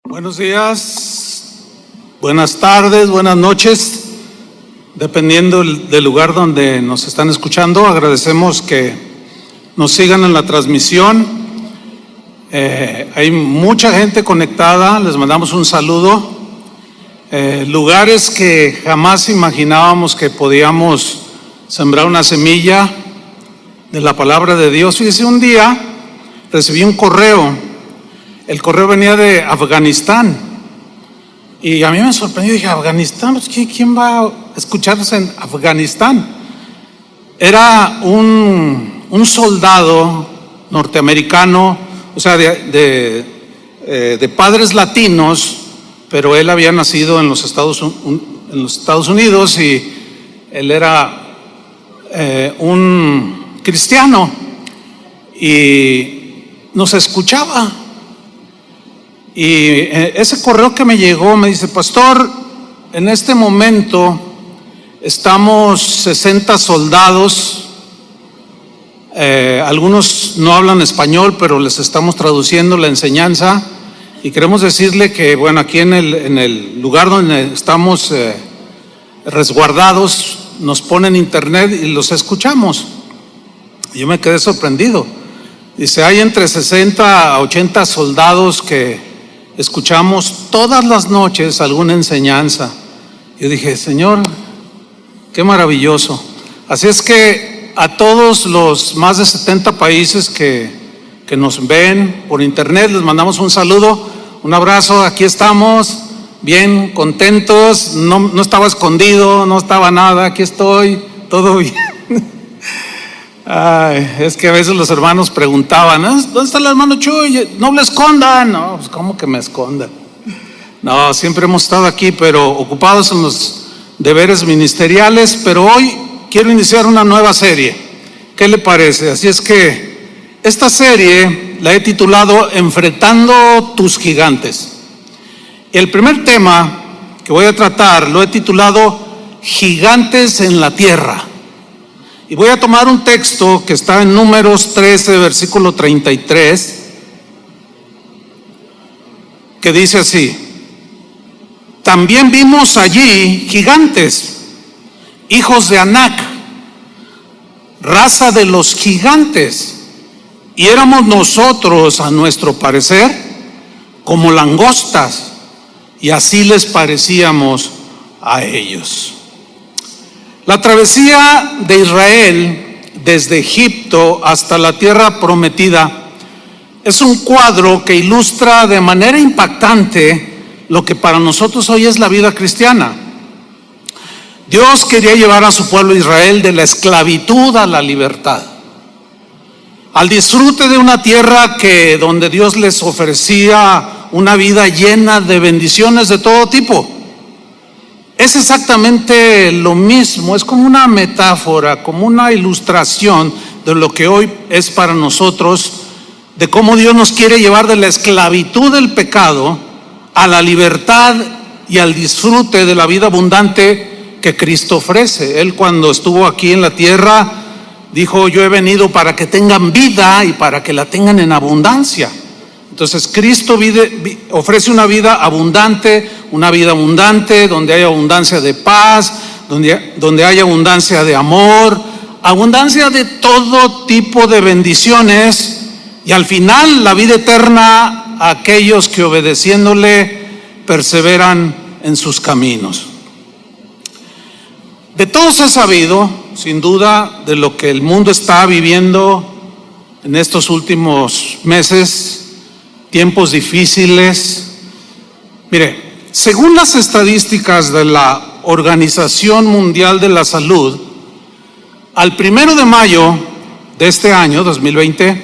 Buenos días, buenas tardes, buenas noches, dependiendo del lugar donde nos están escuchando. Agradecemos que nos sigan en la transmisión. Hay mucha gente conectada, les mandamos un saludo. Lugares que jamás imaginábamos que podíamos sembrar una semilla de la palabra de Dios. Fíjese, un día recibí un correo. El correo venía de Afganistán y a mí me sorprendió. Dije, ¿Afganistán? Pues, ¿quién va a escucharnos en Afganistán? Era un soldado norteamericano, o sea, de padres latinos, pero él había nacido en los Estados Unidos y él era un cristiano y nos escuchaba. Y ese correo que me llegó me dice: pastor, en este momento estamos 60 soldados, algunos no hablan español, pero les estamos traduciendo la enseñanza, y queremos decirle que, bueno, aquí en el lugar donde estamos resguardados, nos ponen internet y los escuchamos. Y yo me quedé sorprendido. Dice, hay entre 60 a 80 soldados que escuchamos todas las noches alguna enseñanza. Yo dije, Señor, qué maravilloso. Así es que a todos los más de 70 países que nos ven por internet, les mandamos un saludo, un abrazo. Aquí estamos, bien contentos. No estaba escondido, no estaba nada, aquí estoy, todo bien. Ay, es que a veces los hermanos preguntaban, ¿dónde está el hermano Chuy? No le escondan. No, pues ¿cómo que me escondan? No, siempre hemos estado aquí, pero ocupados en los deberes ministeriales. Pero hoy quiero iniciar una nueva serie. ¿Qué le parece? Así es que esta serie la he titulado Enfrentando tus gigantes. El primer tema que voy a tratar lo he titulado Gigantes en la tierra. Y voy a tomar un texto que está en Números 13, versículo 33, que dice así: también vimos allí gigantes, hijos de Anac, raza de los gigantes, y éramos nosotros, a nuestro parecer, como langostas, y así les parecíamos a ellos. La travesía de Israel desde Egipto hasta la tierra prometida es un cuadro que ilustra de manera impactante lo que para nosotros hoy es la vida cristiana. Dios quería llevar a su pueblo Israel de la esclavitud a la libertad, al disfrute de una tierra donde Dios les ofrecía una vida llena de bendiciones de todo tipo. Es exactamente lo mismo, es como una metáfora, como una ilustración de lo que hoy es para nosotros, de cómo Dios nos quiere llevar de la esclavitud del pecado a la libertad y al disfrute de la vida abundante que Cristo ofrece. Él, cuando estuvo aquí en la tierra, dijo: yo he venido para que tengan vida y para que la tengan en abundancia. Entonces Cristo ofrece una vida abundante donde hay abundancia de paz, donde hay abundancia de amor, abundancia de todo tipo de bendiciones, y al final la vida eterna a aquellos que, obedeciéndole, perseveran en sus caminos. De todos he sabido, sin duda, de lo que el mundo está viviendo en estos últimos meses, tiempos difíciles. Mire, según las estadísticas de la Organización Mundial de la Salud, al 1 de mayo de este año 2020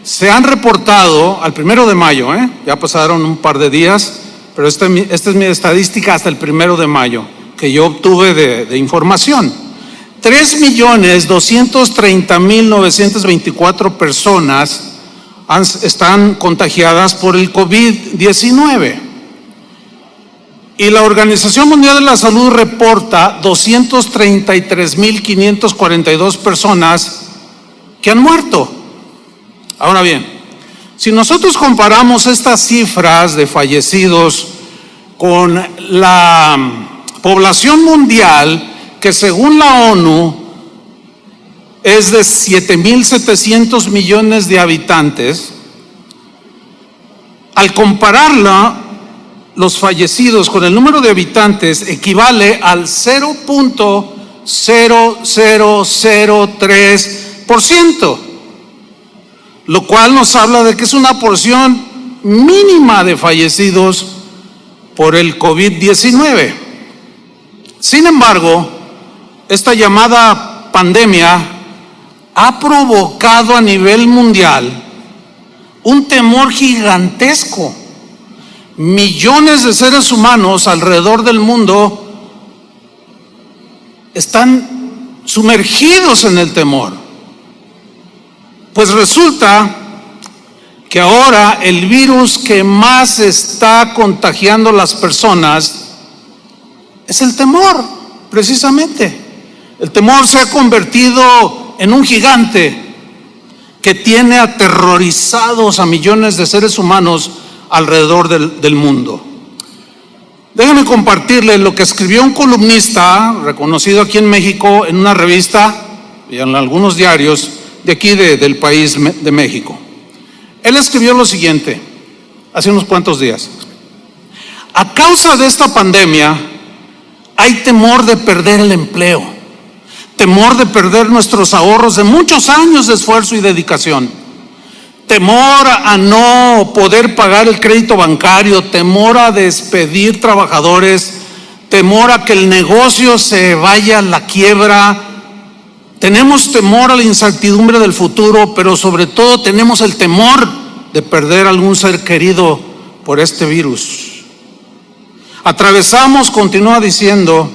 se han reportado, al 1 de mayo, ya pasaron un par de días, pero esta es mi estadística hasta el 1 de mayo que yo obtuve de información. 3.230.924 personas están contagiadas por el COVID-19. Y la Organización Mundial de la Salud reporta 233.542 personas que han muerto. Ahora bien, Si nosotros comparamos estas cifras de fallecidos con la población mundial, que según la ONU es de 7.700 millones de habitantes, al compararla, los fallecidos con el número de habitantes equivale al 0.0003%, lo cual nos habla de que es una porción mínima de fallecidos por el COVID-19. Sin embargo, esta llamada pandemia ha provocado a nivel mundial un temor gigantesco. Millones de seres humanos alrededor del mundo están sumergidos en el temor. Pues resulta que ahora el virus que más está contagiando a las personas es el temor, precisamente. El temor se ha convertido en un gigante que tiene aterrorizados a millones de seres humanos alrededor del mundo. Déjenme compartirles lo que escribió un columnista reconocido aquí en México en una revista y en algunos diarios de aquí del país de México. Él escribió lo siguiente hace unos cuantos días: a causa de esta pandemia hay temor de perder el empleo, temor de perder nuestros ahorros de muchos años de esfuerzo y dedicación, temor a no poder pagar el crédito bancario, temor a despedir trabajadores, temor a que el negocio se vaya a la quiebra. Tenemos temor a la incertidumbre del futuro, pero sobre todo tenemos el temor de perder algún ser querido por este virus. Atravesamos, continúa diciendo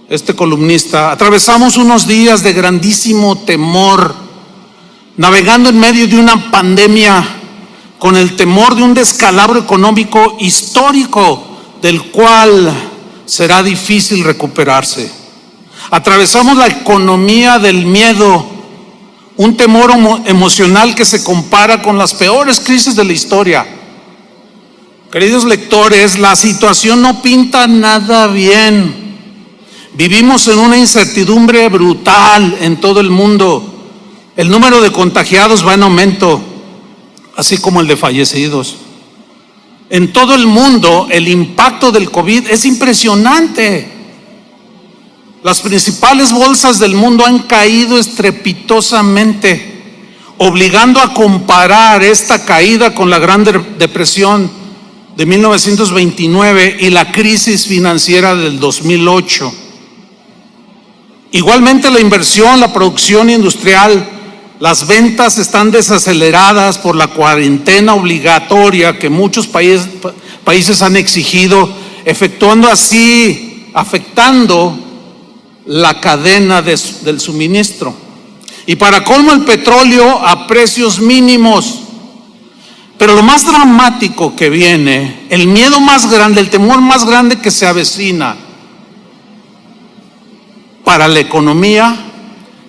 este columnista, atravesamos unos días de grandísimo temor, navegando en medio de una pandemia con el temor de un descalabro económico histórico del cual será difícil recuperarse. Atravesamos la economía del miedo, un temor emocional que se compara con las peores crisis de la historia. Queridos lectores, la situación no pinta nada bien. Vivimos en una incertidumbre brutal en todo el mundo. El número de contagiados va en aumento, así como el de fallecidos. En todo el mundo el impacto del COVID es impresionante. Las principales bolsas del mundo han caído estrepitosamente, obligando a comparar esta caída con la Gran Depresión de 1929 y la crisis financiera del 2008. Igualmente la inversión, la producción industrial, las ventas están desaceleradas por la cuarentena obligatoria que muchos países han exigido, afectando la cadena del suministro. Y para colmo, el petróleo a precios mínimos. Pero lo más dramático que viene, el miedo más grande, el temor más grande que se avecina para la economía,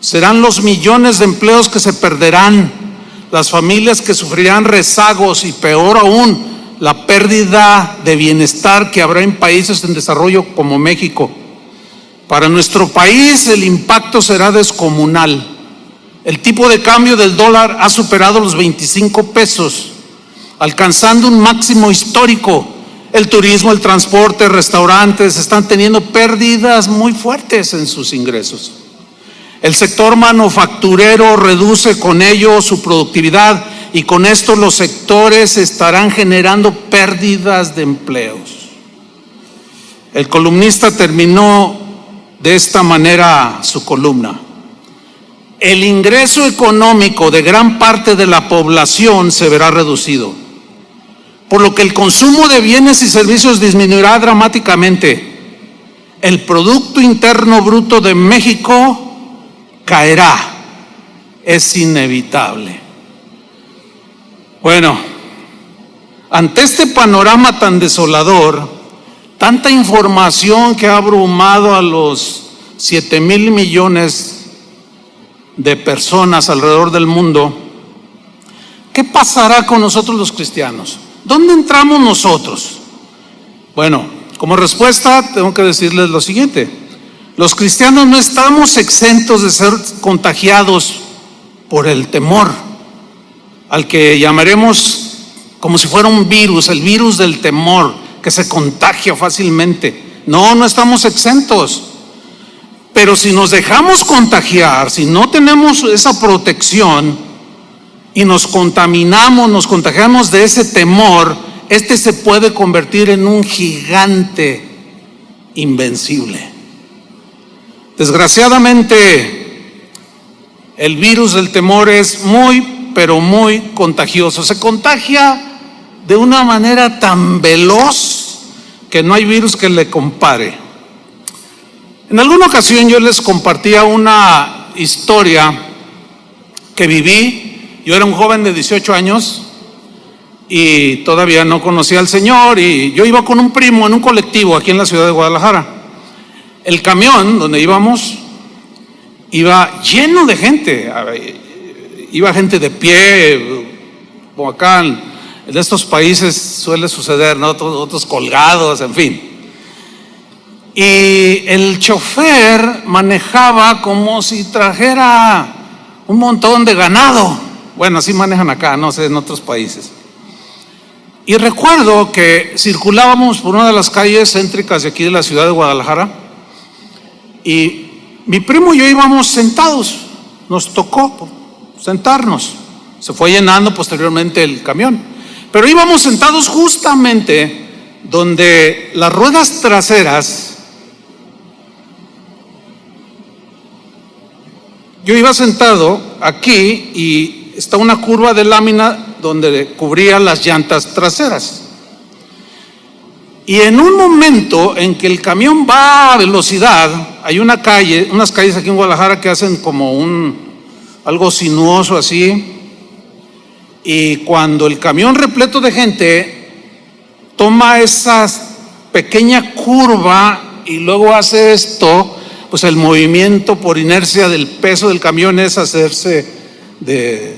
serán los millones de empleos que se perderán, las familias que sufrirán rezagos y, peor aún, la pérdida de bienestar que habrá en países en desarrollo como México. Para nuestro país el impacto será descomunal. El tipo de cambio del dólar ha superado los 25 pesos, alcanzando un máximo histórico. El turismo, el transporte, restaurantes están teniendo pérdidas muy fuertes en sus ingresos. El sector manufacturero reduce con ello su productividad y con esto los sectores estarán generando pérdidas de empleos. El columnista terminó de esta manera su columna: el ingreso económico de gran parte de la población se verá reducido, por lo que el consumo de bienes y servicios disminuirá dramáticamente. El Producto Interno Bruto de México caerá, es inevitable. Bueno, ante este panorama tan desolador, tanta información que ha abrumado a los 7,000 millones de personas alrededor del mundo, ¿qué pasará con nosotros los cristianos? ¿Dónde entramos nosotros? Bueno, como respuesta tengo que decirles lo siguiente: los cristianos no estamos exentos de ser contagiados por el temor, al que llamaremos como si fuera un virus, el virus del temor, que se contagia fácilmente. No estamos exentos. Pero si nos dejamos contagiar, si no tenemos esa protección y nos contagiamos de ese temor, este se puede convertir en un gigante invencible. Desgraciadamente, el virus del temor es muy, pero muy contagioso. Se contagia de una manera tan veloz que no hay virus que le compare. En alguna ocasión yo les compartía una historia que viví. Yo era un joven de 18 años y todavía no conocía al Señor, y yo iba con un primo en un colectivo aquí en la ciudad de Guadalajara. El camión donde íbamos iba lleno de gente, iba gente de pie, como acá en estos países suele suceder, ¿no? Otros colgados, en fin. Y el chofer manejaba como si trajera un montón de ganado. Bueno, así manejan acá, no sé, en otros países. Y recuerdo que circulábamos por una de las calles céntricas de aquí de la ciudad de Guadalajara, y mi primo y yo íbamos sentados, nos tocó sentarnos. Se fue llenando posteriormente el camión, pero íbamos sentados justamente donde las ruedas traseras. Yo iba sentado aquí y está una curva de lámina donde cubría las llantas traseras. Y en un momento en que el camión va a velocidad, hay unas calles aquí en Guadalajara que hacen como algo sinuoso así. Y cuando el camión repleto de gente toma esa pequeña curva y luego hace esto, pues el movimiento por inercia del peso del camión es hacerse de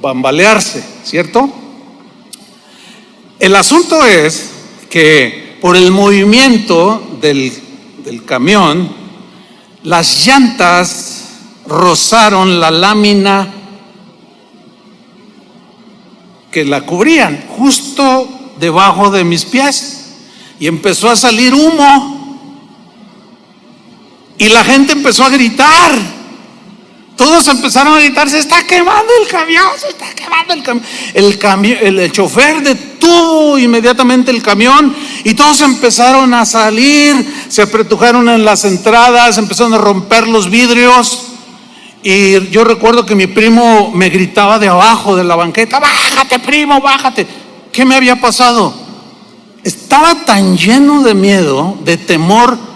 bambalearse, ¿cierto? El asunto es que por el movimiento del camión, las llantas rozaron la lámina que la cubrían justo debajo de mis pies, y empezó a salir humo. Y la gente empezó a gritar. Todos empezaron a gritar: se está quemando el camión, se está quemando el camión. El chofer detuvo inmediatamente el camión y todos empezaron a salir, se apretujaron en las entradas, empezaron a romper los vidrios. Y yo recuerdo que mi primo me gritaba de abajo de la banqueta: bájate, primo, bájate. ¿Qué me había pasado? Estaba tan lleno de miedo, de temor,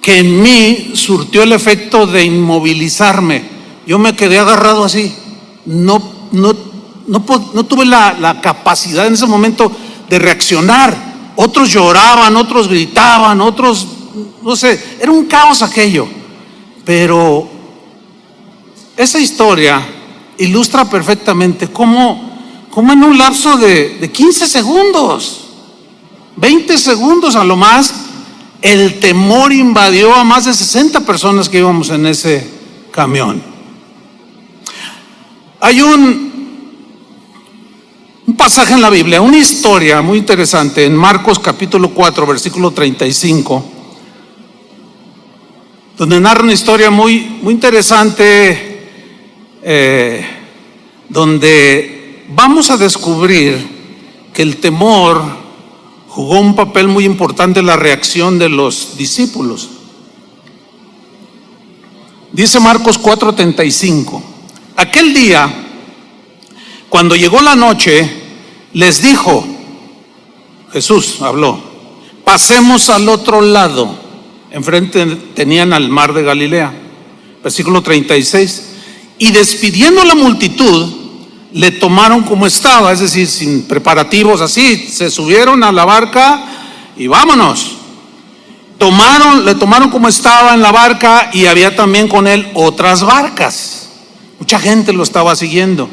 que en mí surtió el efecto de inmovilizarme. Yo me quedé agarrado así. No tuve la capacidad en ese momento de reaccionar. Otros lloraban, otros gritaban, otros, no sé, era un caos aquello. Pero esa historia ilustra perfectamente cómo en un lapso de 15 segundos, 20 segundos a lo más, el temor invadió a más de 60 personas que íbamos en ese camión. Hay un pasaje en la Biblia, una historia muy interesante en Marcos capítulo 4, versículo 35, donde narra una historia muy interesante, donde vamos a descubrir que el temor jugó un papel muy importante en la reacción de los discípulos. Dice Marcos 4:35: aquel día, cuando llegó la noche, les dijo, Jesús habló: pasemos al otro lado. Enfrente tenían al mar de Galilea. Versículo 36: y despidiendo a la multitud, le tomaron como estaba, es decir, sin preparativos, así, se subieron a la barca y vámonos. Le tomaron como estaba en la barca, y había también con él otras barcas. Mucha gente lo estaba siguiendo.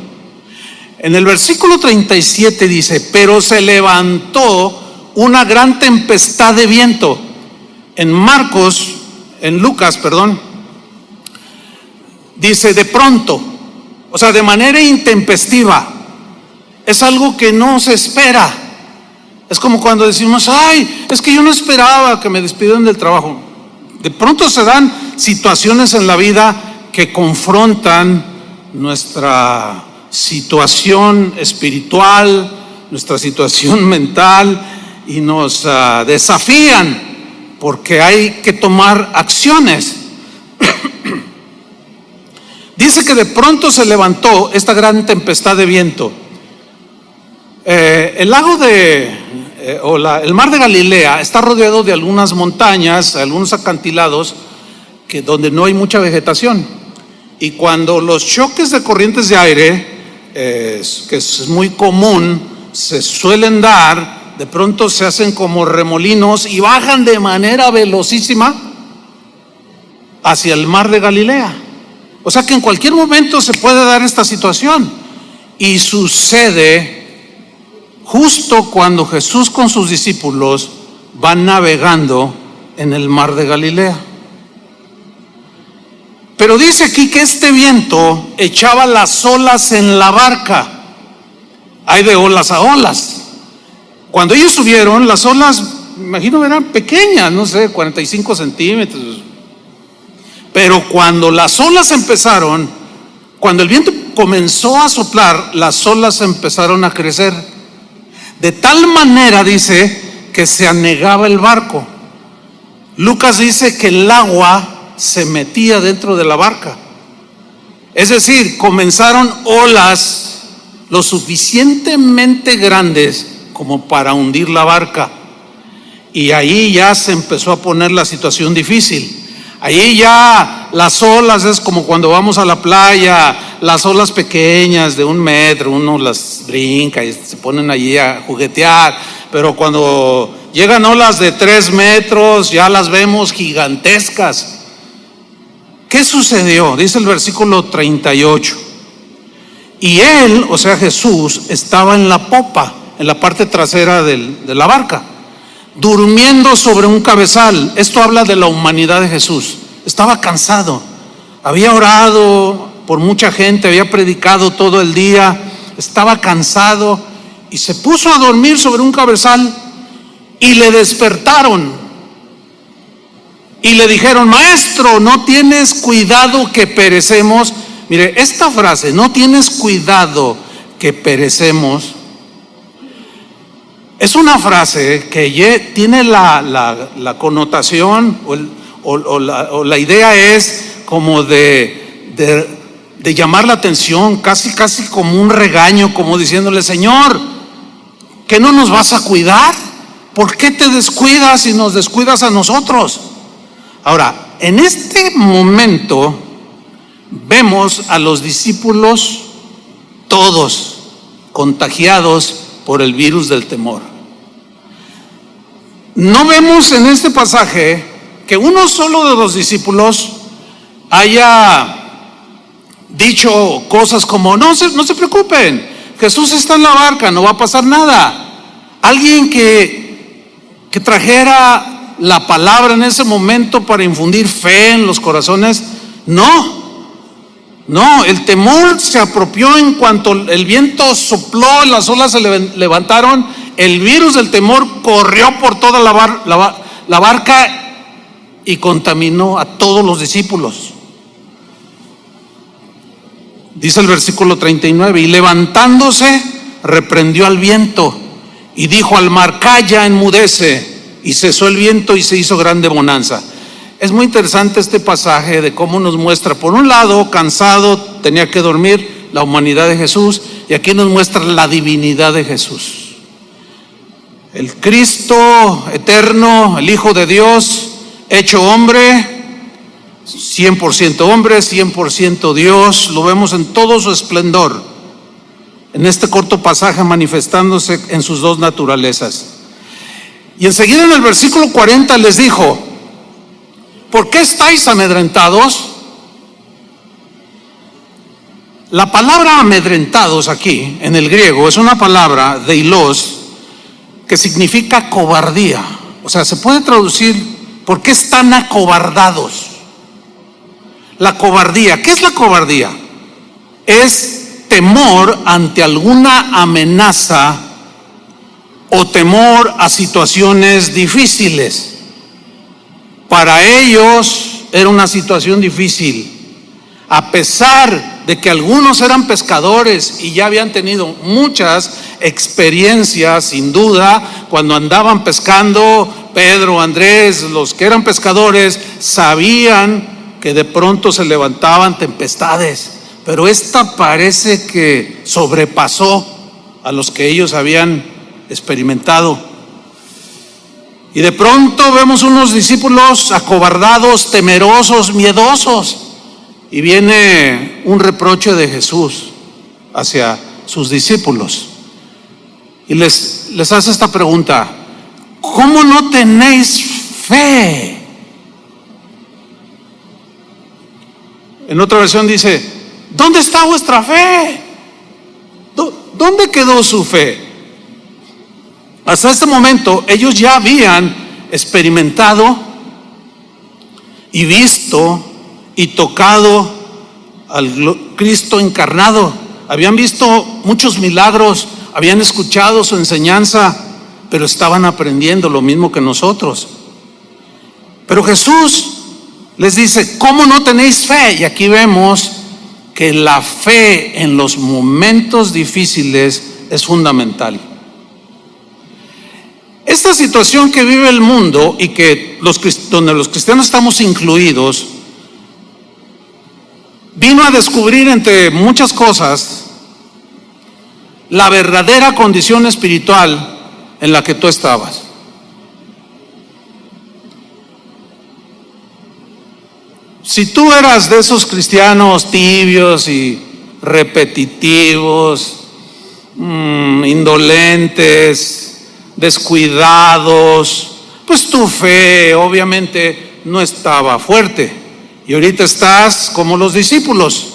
En el versículo 37 dice: pero se levantó una gran tempestad de viento. En Lucas, dice de pronto, o sea, de manera intempestiva. Es algo que no se espera. Es como cuando decimos: ay, es que yo no esperaba que me despidieran del trabajo. De pronto se dan situaciones en la vida que confrontan nuestra situación espiritual, nuestra situación mental, y nos desafían, porque hay que tomar acciones. Dice que de pronto se levantó esta gran tempestad de viento. El lago el mar de Galilea está rodeado de algunas montañas, algunos acantilados, donde no hay mucha vegetación. Y cuando los choques de corrientes de aire, que es muy común, se suelen dar, de pronto se hacen como remolinos y bajan de manera velocísima hacia el mar de Galilea. O sea que en cualquier momento se puede dar esta situación, y sucede justo cuando Jesús con sus discípulos van navegando en el mar de Galilea. Pero dice aquí que este viento echaba las olas en la barca. Hay de olas a olas. Cuando ellos subieron, las olas, me imagino, eran pequeñas, no sé, 45 centímetros. Pero cuando las olas empezaron, cuando el viento comenzó a soplar, las olas empezaron a crecer. De tal manera, dice, que se anegaba el barco. Lucas dice que el agua se metía dentro de la barca. Es decir, comenzaron olas lo suficientemente grandes como para hundir la barca. Y ahí ya se empezó a poner la situación difícil. Ahí ya las olas es como cuando vamos a la playa, las olas pequeñas de 1 metro, uno las brinca y se ponen allí a juguetear. Pero cuando llegan olas de 3 metros, ya las vemos gigantescas. ¿Qué sucedió? Dice el versículo 38. Y él, o sea Jesús, estaba en la popa, en la parte trasera de la barca, durmiendo sobre un cabezal. Esto habla de la humanidad de Jesús. Estaba cansado, había orado por mucha gente, había predicado todo el día, estaba cansado y se puso a dormir sobre un cabezal. Y le despertaron y le dijeron: maestro, ¿no tienes cuidado que perecemos? Mire, esta frase, ¿no tienes cuidado que perecemos?, es una frase que tiene la connotación o la idea es como de llamar la atención, casi como un regaño, como diciéndole: Señor, ¿que no nos vas a cuidar? ¿Por qué te descuidas y nos descuidas a nosotros? Ahora, en este momento vemos a los discípulos todos contagiados por el virus del temor. No vemos en este pasaje que uno solo de los discípulos haya dicho cosas como: no se preocupen, Jesús está en la barca, no va a pasar nada. Alguien que trajera la palabra en ese momento para infundir fe en los corazones. No, el temor se apropió en cuanto el viento sopló, las olas se levantaron, el virus del temor corrió por toda la barca y contaminó a todos los discípulos. Dice el versículo 39: y levantándose reprendió al viento y dijo al mar: calla, enmudece. Y cesó el viento y se hizo grande bonanza. Es muy interesante este pasaje de cómo nos muestra, por un lado, cansado, tenía que dormir, la humanidad de Jesús, y aquí nos muestra la divinidad de Jesús. El Cristo eterno, el Hijo de Dios, hecho hombre, 100% hombre, 100% Dios, lo vemos en todo su esplendor, en este corto pasaje manifestándose en sus dos naturalezas. Y enseguida en el versículo 40 les dijo: ¿por qué estáis amedrentados? La palabra amedrentados aquí, en el griego, es una palabra, deilos, que significa cobardía. O sea, se puede traducir, ¿por qué están acobardados? La cobardía, ¿qué es la cobardía? Es temor ante alguna amenaza o temor a situaciones difíciles. Para ellos era una situación difícil. A pesar de que algunos eran pescadores y ya habían tenido muchas experiencias, sin duda, cuando andaban pescando, Pedro, Andrés, los que eran pescadores, sabían que de pronto se levantaban tempestades, pero esta parece que sobrepasó a los que ellos habían experimentado. Y de pronto vemos unos discípulos acobardados, temerosos, miedosos. Y viene un reproche de Jesús hacia sus discípulos. Y les hace esta pregunta: ¿cómo no tenéis fe? En otra versión dice: ¿dónde está vuestra fe? ¿Dónde quedó su fe? Hasta este momento ellos ya habían experimentado y visto y tocado al Cristo encarnado. Habían visto muchos milagros, habían escuchado su enseñanza, pero estaban aprendiendo lo mismo que nosotros. Pero Jesús les dice: ¿cómo no tenéis fe? Y aquí vemos que la fe en los momentos difíciles es fundamental. Esta situación que vive el mundo y que donde los cristianos estamos incluidos, vino a descubrir, entre muchas cosas, la verdadera condición espiritual en la que tú estabas. Si tú eras de esos cristianos tibios y repetitivos, indolentes, descuidados, pues tu fe obviamente no estaba fuerte. Y ahorita estás como los discípulos,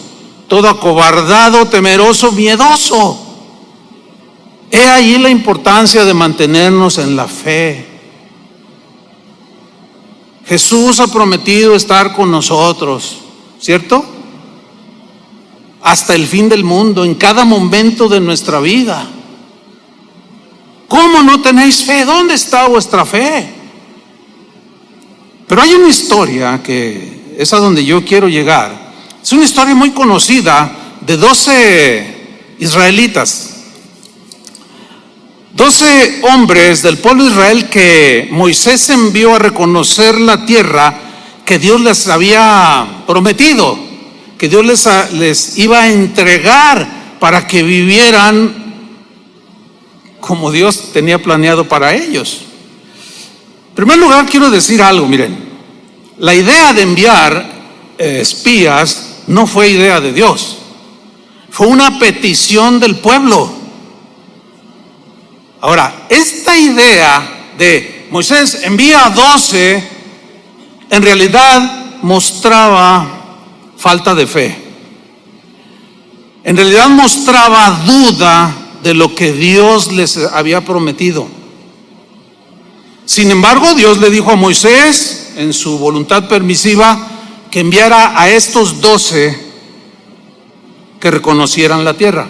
todo acobardado, temeroso, miedoso. He ahí la importancia de mantenernos en la fe. Jesús ha prometido estar con nosotros, ¿cierto? Hasta el fin del mundo, en cada momento de nuestra vida. ¿Cómo no tenéis fe? ¿Dónde está vuestra fe? Pero hay una historia que es a donde yo quiero llegar. Es una historia muy conocida de 12 israelitas, 12 hombres del pueblo de Israel que Moisés envió a reconocer la tierra que Dios les había prometido, que Dios les iba a entregar para que vivieran como Dios tenía planeado para ellos. En primer lugar, quiero decir algo, miren. La idea de enviar espías no fue idea de Dios, fue una petición del pueblo. Ahora, esta idea de Moisés envía a 12, en realidad mostraba falta de fe. En realidad mostraba duda de lo que Dios les había prometido. Sin embargo, Dios le dijo a Moisés, en su voluntad permisiva, que enviara a estos 12 que reconocieran la tierra.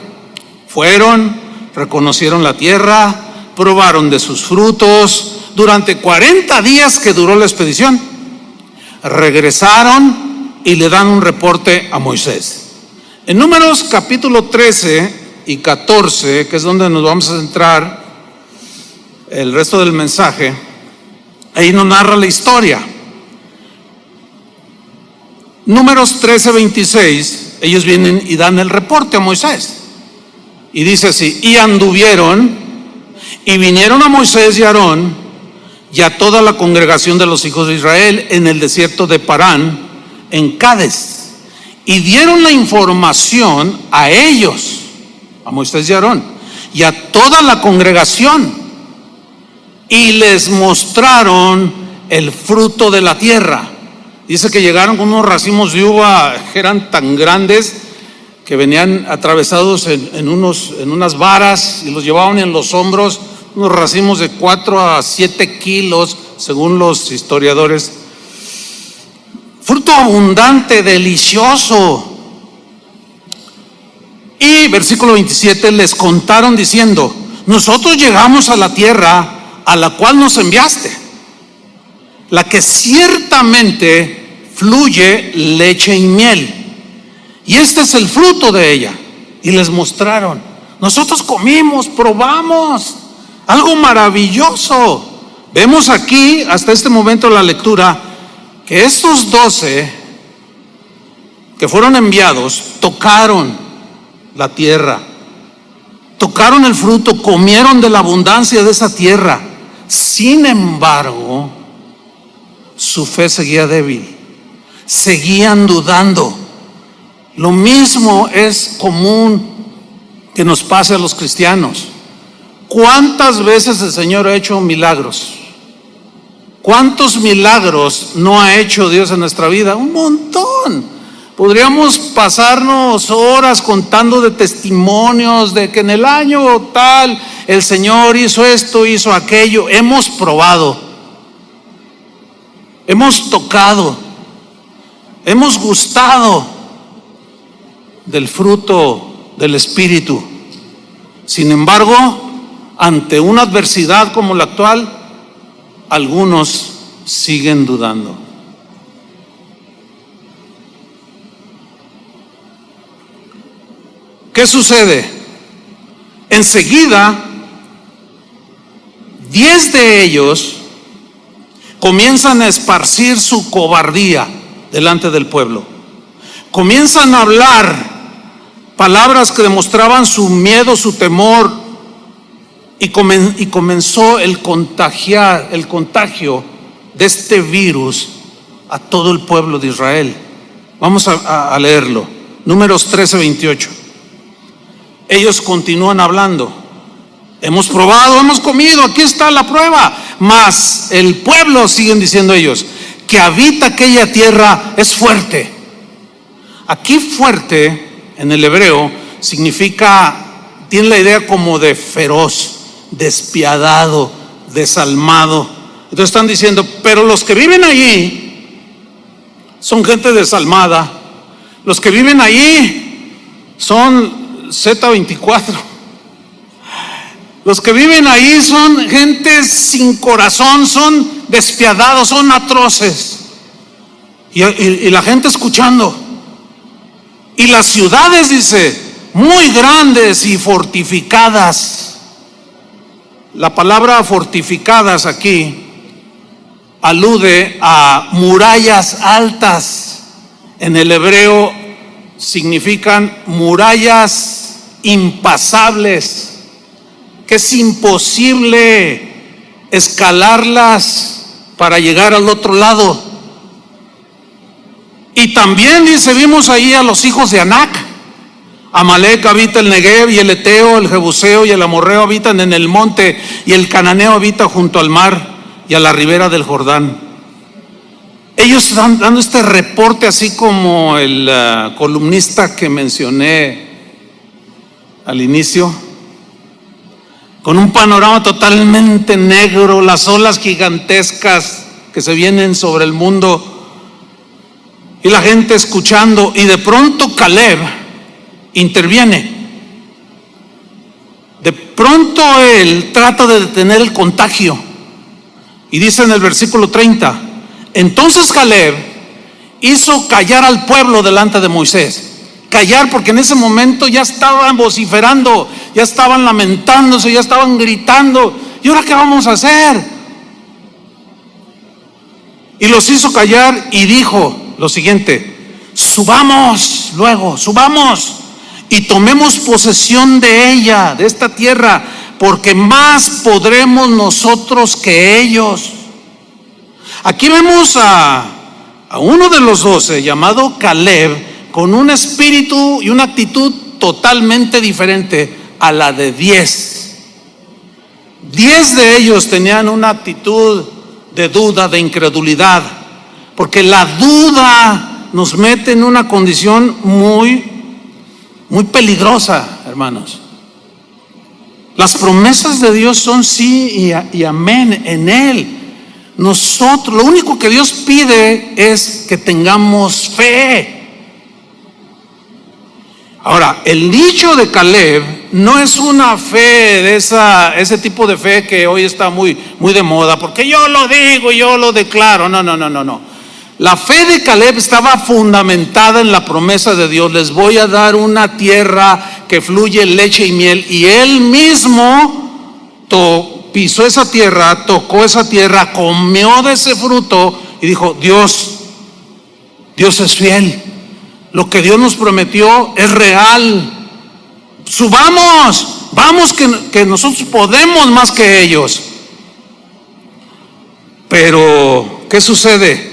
Fueron, reconocieron la tierra, probaron de sus frutos durante 40 días que duró la expedición. Regresaron y le dan un reporte a Moisés. En Números capítulo 13 y 14, que es donde nos vamos a centrar el resto del mensaje, ahí nos narra la historia. Números 13, 26, ellos vienen y dan el reporte a Moisés. Y dice así: y anduvieron y vinieron a Moisés y a Aarón y a toda la congregación de los hijos de Israel en el desierto de Parán, en Cades, y dieron la información a ellos, a Moisés y a Aarón, y a toda la congregación, y les mostraron el fruto de la tierra. Dice que llegaron con unos racimos de uva que eran tan grandes que venían atravesados en unas varas y los llevaban en los hombros, unos racimos de 4 a 7 kilos, según los historiadores. Fruto abundante, delicioso. Y versículo 27, les contaron diciendo: nosotros llegamos a la tierra a la cual nos enviaste, la que ciertamente fluye leche y miel, y este es el fruto de ella. Y les mostraron. Nosotros comimos, probamos, algo maravilloso. Vemos aquí, hasta este momento de la lectura, que estos 12 que fueron enviados tocaron la tierra, tocaron el fruto, comieron de la abundancia de esa tierra. Sin embargo, su fe seguía débil, seguían dudando. Lo mismo es común que nos pase a los cristianos. ¿Cuántas veces el Señor ha hecho milagros? ¿Cuántos milagros no ha hecho Dios en nuestra vida? Un montón. Podríamos pasarnos horas contando de testimonios de que en el año tal el Señor hizo esto, hizo aquello. Hemos probado, hemos tocado, hemos gustado del fruto del Espíritu. Sin embargo, ante una adversidad como la actual, algunos siguen dudando. ¿Qué sucede? Enseguida, 10 de ellos comienzan a esparcir su cobardía delante del pueblo. Comienzan a hablar palabras que demostraban su miedo, su temor, y comenzó el contagio de este virus a todo el pueblo de Israel. Vamos a leerlo. Números 13:28. Ellos continúan hablando. Hemos probado, hemos comido, aquí está la prueba. Mas el pueblo, siguen diciendo ellos, que habita aquella tierra es fuerte. Aquí fuerte, en el hebreo, significa, tiene la idea como de feroz, despiadado, desalmado. Entonces están diciendo, pero los que viven allí son gente desalmada. Los que viven allí son Z24. Los que viven ahí son gente sin corazón, son despiadados, son atroces. Y la gente escuchando. Y las ciudades, dice, muy grandes y fortificadas. La palabra fortificadas aquí alude a murallas altas. En el hebreo significan murallas impasables, que es imposible escalarlas para llegar al otro lado. Y también dice, vimos ahí a los hijos de Anac. Amalek habita el Negev, y el Eteo, el Jebuseo y el Amorreo habitan en el monte, y el Cananeo habita junto al mar y a la ribera del Jordán. Ellos están dando este reporte, así como el columnista que mencioné al inicio, con un panorama totalmente negro, las olas gigantescas que se vienen sobre el mundo, y la gente escuchando. Y de pronto Caleb interviene. De pronto él trata de detener el contagio, y dice en el versículo 30: entonces Caleb hizo callar al pueblo delante de Moisés. Callar, porque en ese momento ya estaban vociferando, ya estaban lamentándose, ya estaban gritando. ¿Y ahora qué vamos a hacer? Y los hizo callar y dijo lo siguiente: subamos luego, subamos y tomemos posesión de ella, de esta tierra, porque más podremos nosotros que ellos. Aquí vemos a uno de los 12, llamado Caleb, con un espíritu y una actitud totalmente diferente a la de 10. 10 de ellos tenían una actitud de duda, de incredulidad, porque la duda nos mete en una condición muy muy peligrosa, hermanos. Las promesas de Dios son sí y amén en Él. Nosotros, lo único que Dios pide es que tengamos fe. Ahora, el dicho de Caleb no es una fe de ese tipo de fe que hoy está muy de moda, porque yo lo digo, yo lo declaro. No. La fe de Caleb estaba fundamentada en la promesa de Dios. Les voy a dar una tierra que fluye leche y miel. Y él mismo pisó esa tierra, tocó esa tierra, comió de ese fruto y dijo: Dios es fiel. Lo que Dios nos prometió es real. Vamos que nosotros podemos más que ellos. Pero ¿qué sucede?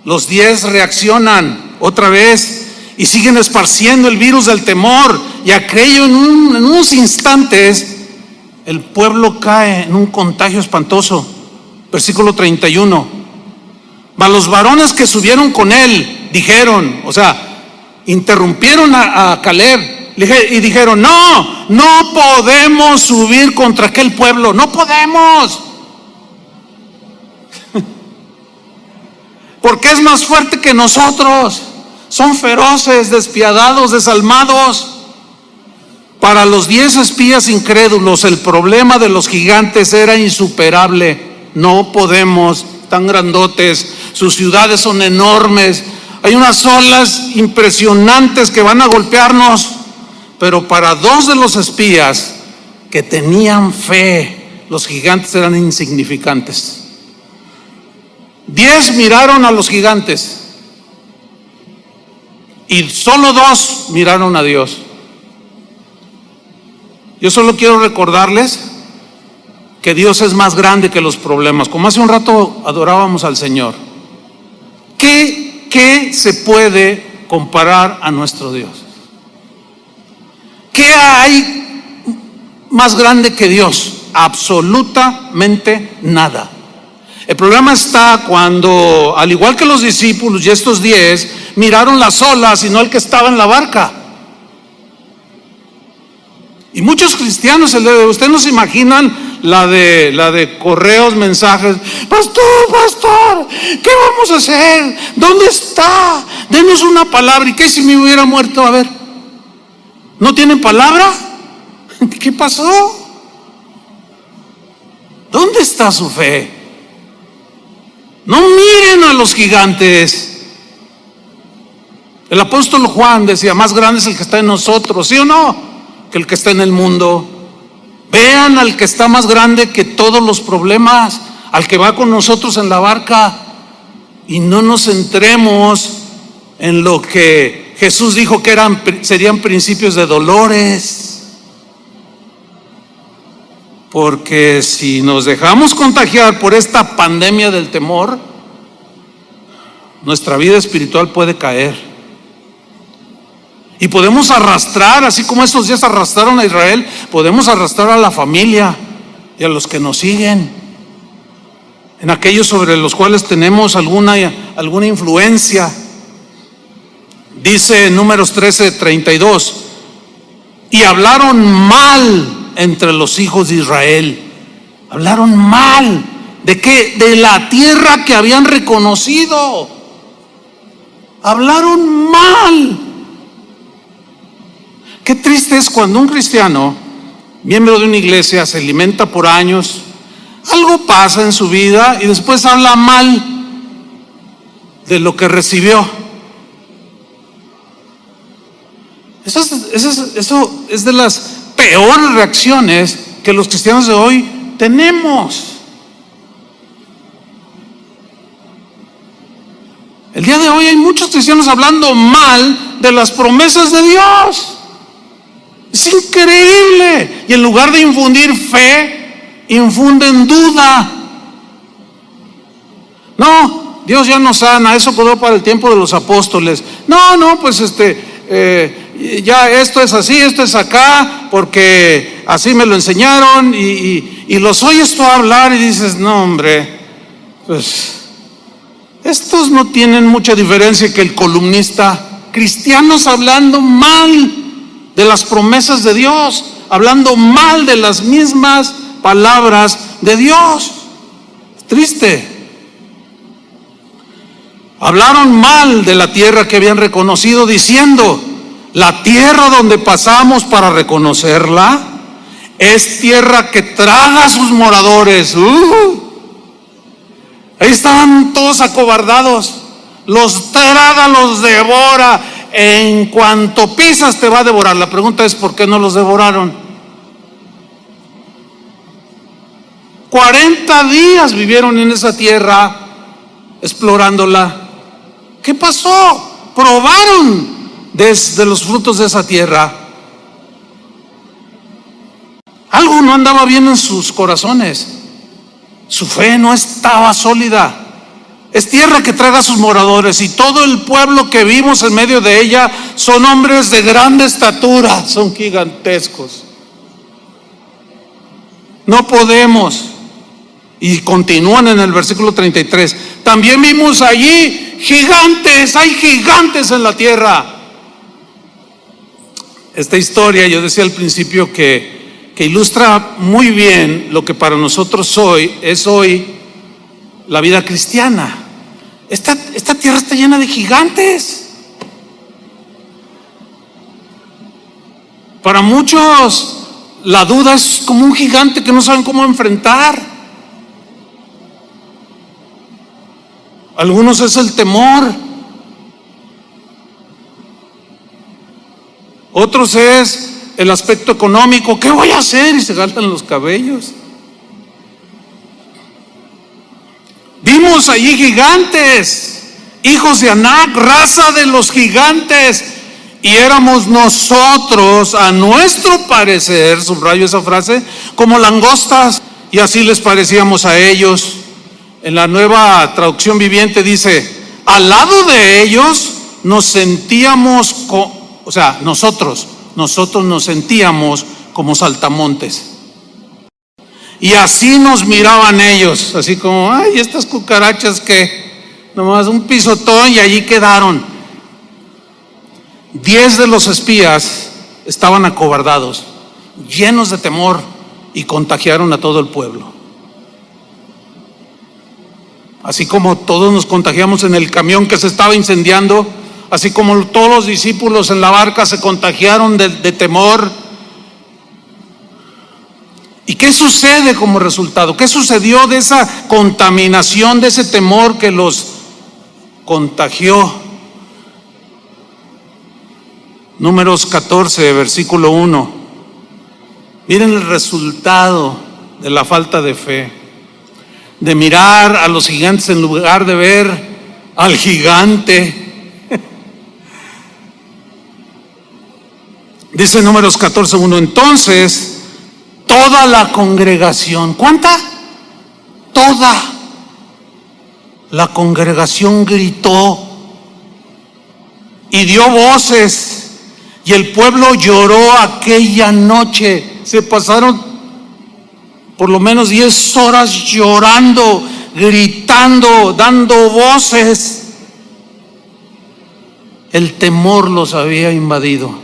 Los 10 reaccionan otra vez y siguen esparciendo el virus del temor. Y aquello en unos instantes el pueblo cae en un contagio espantoso. Versículo 31. Mas los varones que subieron con él dijeron, interrumpieron a Caleb y dijeron: no podemos subir contra aquel pueblo, no podemos, porque es más fuerte que nosotros. Son feroces, despiadados, desalmados. Para los 10 espías incrédulos, el problema de los gigantes era insuperable. No podemos, tan grandotes, sus ciudades son enormes, hay unas olas impresionantes que van a golpearnos. Pero para 2 de los espías que tenían fe, los gigantes eran insignificantes. 10 miraron a los gigantes y solo 2 miraron a Dios. Yo solo quiero recordarles que Dios es más grande que los problemas. Como hace un rato adorábamos al Señor, ¿qué se puede comparar a nuestro Dios? ¿Qué hay más grande que Dios? Absolutamente nada. El problema está cuando, al igual que los discípulos y estos 10, miraron las olas y no el que estaba en la barca. Y muchos cristianos, ustedes no se imaginan la de correos, mensajes: pastor, ¿qué vamos a hacer? ¿Dónde está? Denos una palabra. ¿Y qué si me hubiera muerto? A ver, ¿no tienen palabra? ¿Qué pasó? ¿Dónde está su fe? No miren a los gigantes. El apóstol Juan decía: más grande es el que está en nosotros, ¿sí o no?, que el que está en el mundo. Vean al que está más grande que todos los problemas, al que va con nosotros en la barca, y no nos centremos en lo que Jesús dijo que serían principios de dolores. Porque si nos dejamos contagiar por esta pandemia del temor, nuestra vida espiritual puede caer. Y podemos arrastrar, así como estos días arrastraron a Israel, podemos arrastrar a la familia y a los que nos siguen, en aquellos sobre los cuales tenemos alguna influencia. Dice en Números 13:32: y hablaron mal entre los hijos de Israel. Hablaron mal. ¿De qué? De la tierra que habían reconocido. Hablaron mal. Qué triste es cuando un cristiano, miembro de una iglesia, se alimenta por años, algo pasa en su vida y después habla mal de lo que recibió. Eso es de las peores reacciones que los cristianos de hoy tenemos. El día de hoy hay muchos cristianos hablando mal de las promesas de Dios. Es increíble. Y en lugar de infundir fe, infunden duda. No, Dios ya nos sana, eso quedó para el tiempo de los apóstoles. No, pues ya esto es así, esto es acá, porque así me lo enseñaron, y los oyes tú hablar y dices: no, hombre, pues estos no tienen mucha diferencia que el columnista. Cristianos hablando mal de las promesas de Dios, hablando mal de las mismas palabras de Dios. Triste. Hablaron mal de la tierra que habían reconocido, diciendo: la tierra donde pasamos para reconocerla es tierra que traga a sus moradores. Ahí estaban todos acobardados. Los traga, los devora. En cuanto pisas te va a devorar. La pregunta es: ¿por qué no los devoraron? 40 días vivieron en esa tierra, explorándola. ¿Qué pasó? Probaron de los frutos de esa tierra. Algo no andaba bien en sus corazones. Su fe no estaba sólida. Es tierra que traga a sus moradores, y todo el pueblo que vimos en medio de ella son hombres de grande estatura, son gigantescos. No podemos. Y continúan en el versículo 33. También vimos allí gigantes, hay gigantes en la tierra. Esta historia, yo decía al principio que ilustra muy bien lo que para nosotros es hoy la vida cristiana. Esta tierra está llena de gigantes. Para muchos la duda es como un gigante que no saben cómo enfrentar. Algunos es el temor. Otros es el aspecto económico. ¿Qué voy a hacer? Y se gastan los cabellos. Vimos allí gigantes, hijos de Anac, raza de los gigantes, y éramos nosotros, a nuestro parecer, subrayo esa frase, como langostas, y así les parecíamos a ellos. En la Nueva Traducción Viviente dice: al lado de ellos nos sentíamos, nosotros nos sentíamos como saltamontes. Y así nos miraban ellos, así como: ay, estas cucarachas que nomás un pisotón y allí quedaron. 10 de los espías estaban acobardados, llenos de temor, y contagiaron a todo el pueblo. Así como todos nos contagiamos en el camión que se estaba incendiando, así como todos los discípulos en la barca se contagiaron de temor. ¿Y qué sucede como resultado? ¿Qué sucedió de esa contaminación, de ese temor que los contagió? Números 14, versículo 1. Miren el resultado de la falta de fe, de mirar a los gigantes en lugar de ver al gigante. Dice Números 14:1: entonces toda la congregación, ¿cuánta? Toda la congregación gritó y dio voces, y el pueblo lloró aquella noche. Se pasaron por lo menos 10 horas llorando, gritando, dando voces. El temor los había invadido.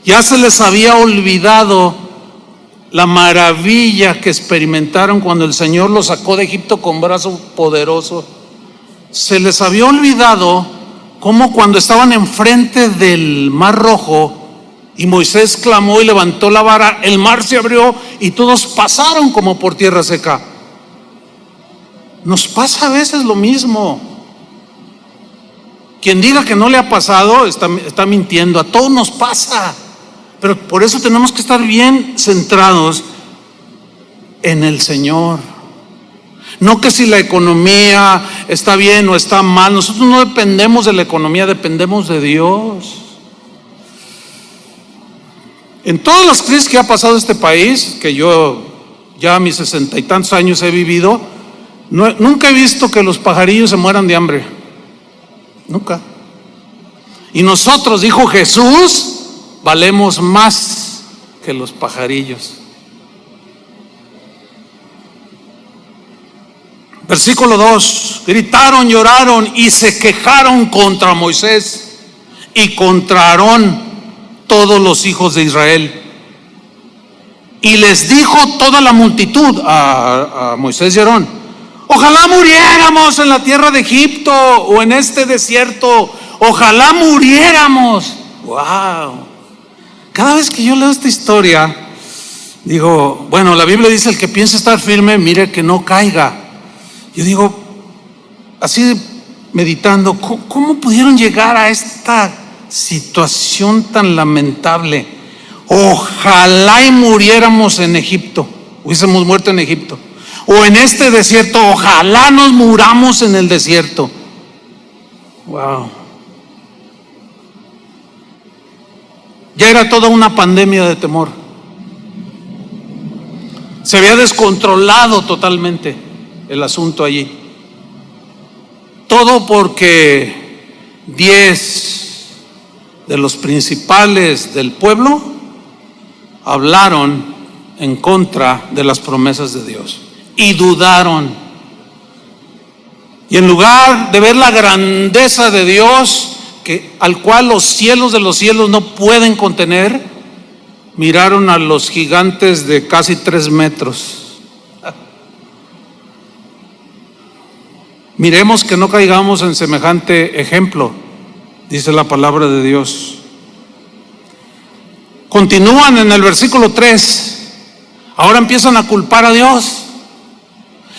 Ya se les había olvidado la maravilla que experimentaron cuando el Señor los sacó de Egipto con brazo poderoso. Se les había olvidado cómo cuando estaban enfrente del Mar Rojo y Moisés clamó y levantó la vara, el mar se abrió y todos pasaron como por tierra seca. Nos pasa a veces lo mismo. Quien diga que no le ha pasado está mintiendo. A todos nos pasa. Pero por eso tenemos que estar bien centrados en el Señor. No que si la economía está bien o está mal. Nosotros no dependemos de la economía, dependemos de Dios. En todas las crisis que ha pasado este país, que yo ya a mis 60 y tantos años he vivido, nunca he visto que los pajarillos se mueran de hambre. Nunca. Y nosotros, dijo Jesús, valemos más que los pajarillos. Versículo 2: gritaron, lloraron y se quejaron contra Moisés y contra Aarón todos los hijos de Israel. Y les dijo toda la multitud a Moisés y Aarón: ojalá muriéramos en la tierra de Egipto o en este desierto, ojalá muriéramos. Wow. Cada vez que yo leo esta historia, digo, bueno, la Biblia dice: el que piensa estar firme, mire que no caiga. Yo digo, así meditando, ¿cómo pudieron llegar a esta situación tan lamentable? Ojalá y muriéramos en Egipto, hubiésemos muerto en Egipto, o en este desierto, ojalá nos muramos en el desierto. Wow. Ya era toda una pandemia de temor. Se había descontrolado totalmente el asunto allí. Todo porque 10 de los principales del pueblo hablaron en contra de las promesas de Dios y dudaron. Y en lugar de ver la grandeza de Dios, al cual los cielos de los cielos no pueden contener, miraron a los gigantes de casi 3 metros. Miremos que no caigamos en semejante ejemplo, dice la palabra de Dios. Continúan en el versículo 3. Ahora empiezan a culpar a Dios.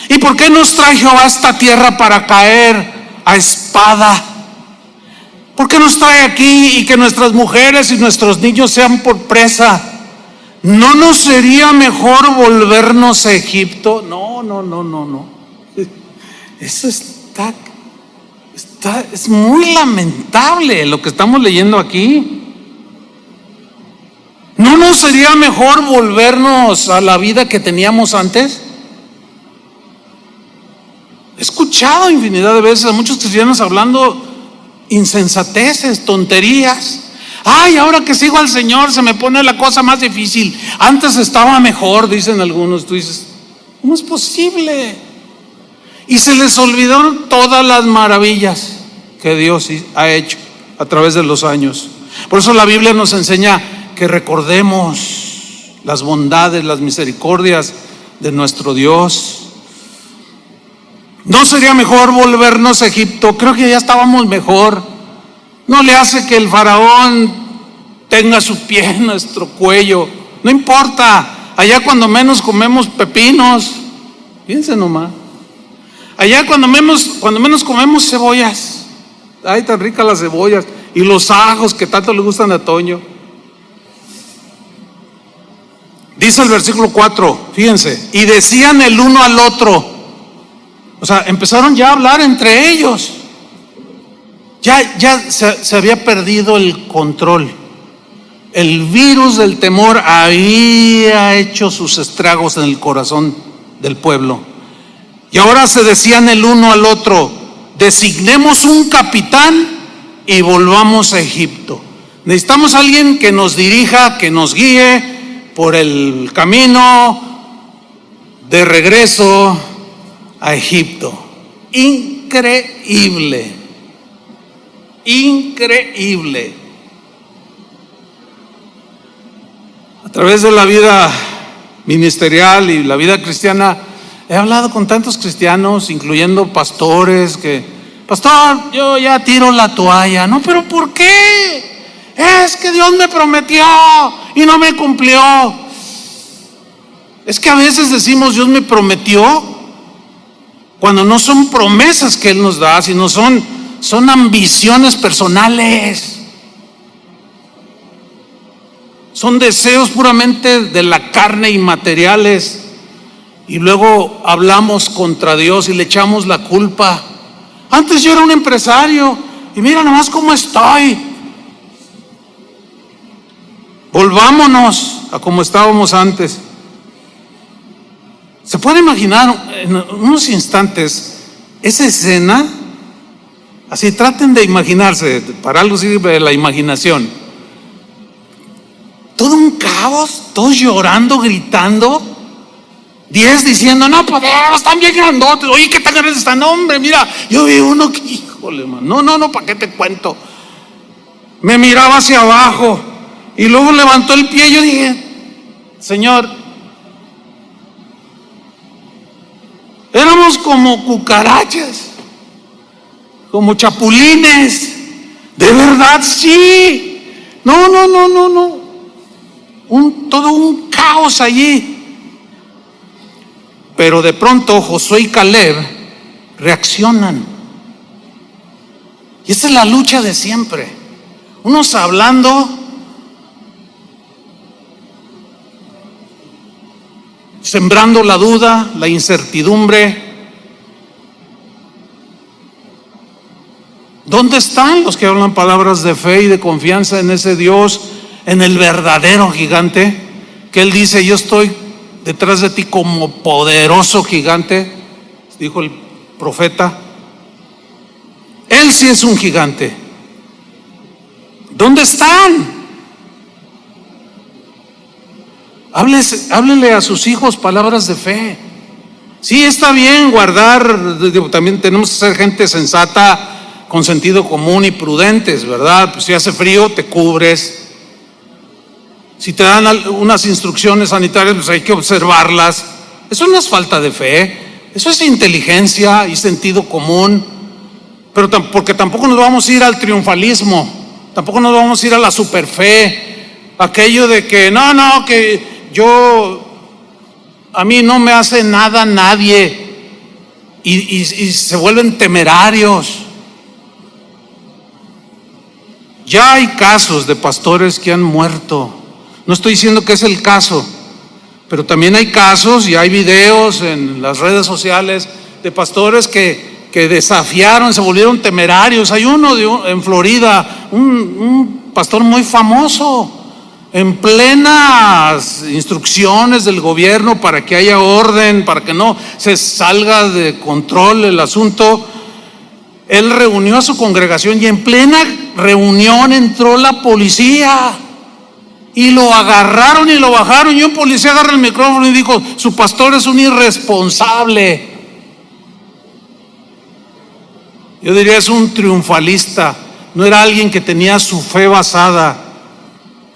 ¿Y por qué nos trajo a esta tierra para caer a espada? ¿Por qué nos trae aquí y que nuestras mujeres y nuestros niños sean por presa? ¿No nos sería mejor volvernos a Egipto? No. Eso es muy lamentable lo que estamos leyendo aquí. ¿No nos sería mejor volvernos a la vida que teníamos antes? He escuchado infinidad de veces a muchos cristianos hablando insensateces, tonterías. Ay, ahora que sigo al Señor se me pone la cosa más difícil. Antes estaba mejor, dicen algunos. Tú dices, ¿cómo es posible? Y se les olvidaron todas las maravillas que Dios ha hecho a través de los años. Por eso la Biblia nos enseña que recordemos las bondades, las misericordias de nuestro Dios. ¿No sería mejor volvernos a Egipto? Creo que ya estábamos mejor. No le hace que el faraón tenga su pie en nuestro cuello. No importa. Allá cuando menos comemos pepinos. Fíjense nomás. Allá cuando menos comemos cebollas. Ay, tan ricas las cebollas. Y los ajos que tanto le gustan a Toño. Dice el versículo 4, fíjense. Y decían el uno al otro. O sea, empezaron ya a hablar entre ellos. Ya se había perdido el control. El virus del temor había hecho sus estragos en el corazón del pueblo. Y ahora se decían el uno al otro: designemos un capitán y volvamos a Egipto. Necesitamos a alguien que nos dirija, que nos guíe por el camino de regreso a Egipto. Increíble. A través de la vida ministerial y la vida cristiana, he hablado con tantos cristianos, incluyendo pastores, pastor, yo ya tiro la toalla. No, pero ¿por qué? Es que Dios me prometió y no me cumplió. Es que a veces decimos Dios me prometió cuando no son promesas que Él nos da, sino son ambiciones personales. Son deseos puramente de la carne y materiales. Y luego hablamos contra Dios y le echamos la culpa. Antes yo era un empresario y mira nomás cómo estoy. Volvámonos a como estábamos antes. ¿Se puede imaginar en unos instantes esa escena? Así traten de imaginarse, para algo sirve la imaginación. Todo un caos, todos llorando, gritando. 10 diciendo, no podemos, están bien grandotes. Oye, ¿qué tan grandes están? Hombre, mira, yo vi uno que, híjole, man, no, ¿para qué te cuento? Me miraba hacia abajo Y luego levantó el pie y yo dije, Señor, éramos como cucarachas, como chapulines. De verdad, sí. No. Todo un caos allí. Pero de pronto Josué y Caleb reaccionan. Y esa es la lucha de siempre. Unos hablando, sembrando la duda, la incertidumbre. ¿Dónde están los que hablan palabras de fe y de confianza en ese Dios, en el verdadero gigante? Que Él dice, yo estoy detrás de ti como poderoso gigante, dijo el profeta. Él sí es un gigante. ¿Dónde están? Háblele a sus hijos palabras de fe. Sí, está bien guardar, también tenemos que ser gente sensata, con sentido común y prudentes, ¿verdad? Pues si hace frío, te cubres. Si te dan unas instrucciones sanitarias, pues hay que observarlas. Eso no es falta de fe, eso es inteligencia y sentido común. Pero porque tampoco nos vamos a ir al triunfalismo, tampoco nos vamos a ir a la superfe, aquello de que que a mí no me hace nada nadie, y se vuelven temerarios. Ya hay casos de pastores que han muerto. No estoy diciendo que es el caso, pero también hay casos y hay videos en las redes sociales de pastores que desafiaron, se volvieron temerarios. Hay uno en Florida, un pastor muy famoso, en plenas instrucciones del gobierno para que haya orden, para que no se salga de control el asunto. Él reunió a su congregación y en plena reunión entró la policía y lo agarraron y lo bajaron, y un policía agarra el micrófono y dijo, su pastor es un irresponsable. Yo diría, es un triunfalista. No era alguien que tenía su fe basada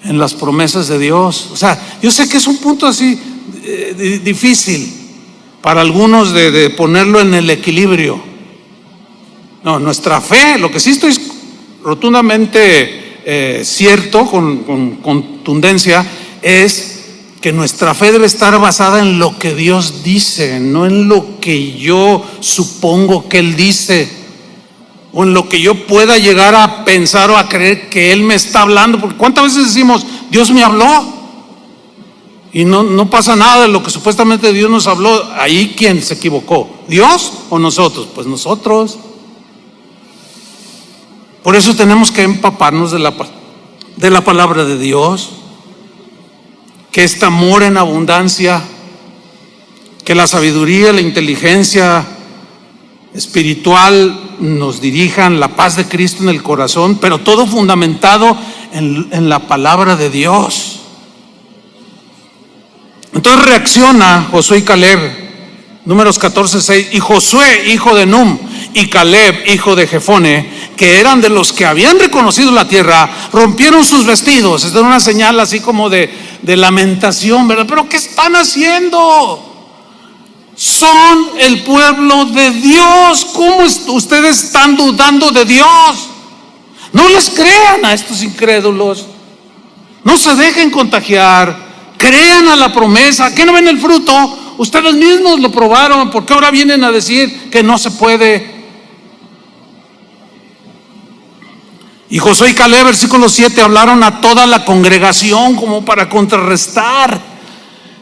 en las promesas de Dios. O sea, yo sé que es un punto así difícil para algunos de ponerlo en el equilibrio. No, nuestra fe, lo que sí estoy rotundamente cierto, con contundencia, es que nuestra fe debe estar basada en lo que Dios dice, no en lo que yo supongo que Él dice, o en lo que yo pueda llegar a pensar o a creer que Él me está hablando. Porque ¿cuántas veces decimos, Dios me habló? Y no pasa nada de lo que supuestamente Dios nos habló. Ahí, ¿quién se equivocó? ¿Dios o nosotros? Pues nosotros. Por eso tenemos que empaparnos de la palabra de Dios, que este amor en abundancia, que la sabiduría, la inteligencia espiritual nos dirijan, la paz de Cristo en el corazón, pero todo fundamentado en la palabra de Dios. Entonces reacciona Josué y Caleb, Números 14:6, y Josué, hijo de Num, y Caleb, hijo de Jefone, que eran de los que habían reconocido la tierra, rompieron sus vestidos. Esta es una señal así como de lamentación, ¿verdad? Pero ¿qué están haciendo? Son el pueblo de Dios. ¿Cómo ustedes están dudando de Dios? No les crean a estos incrédulos, no se dejen contagiar, crean a la promesa. ¿Qué no ven el fruto? Ustedes mismos lo probaron, ¿por qué ahora vienen a decir que no se puede? Y Josué y Caleb, versículo 7, hablaron a toda la congregación como para contrarrestar.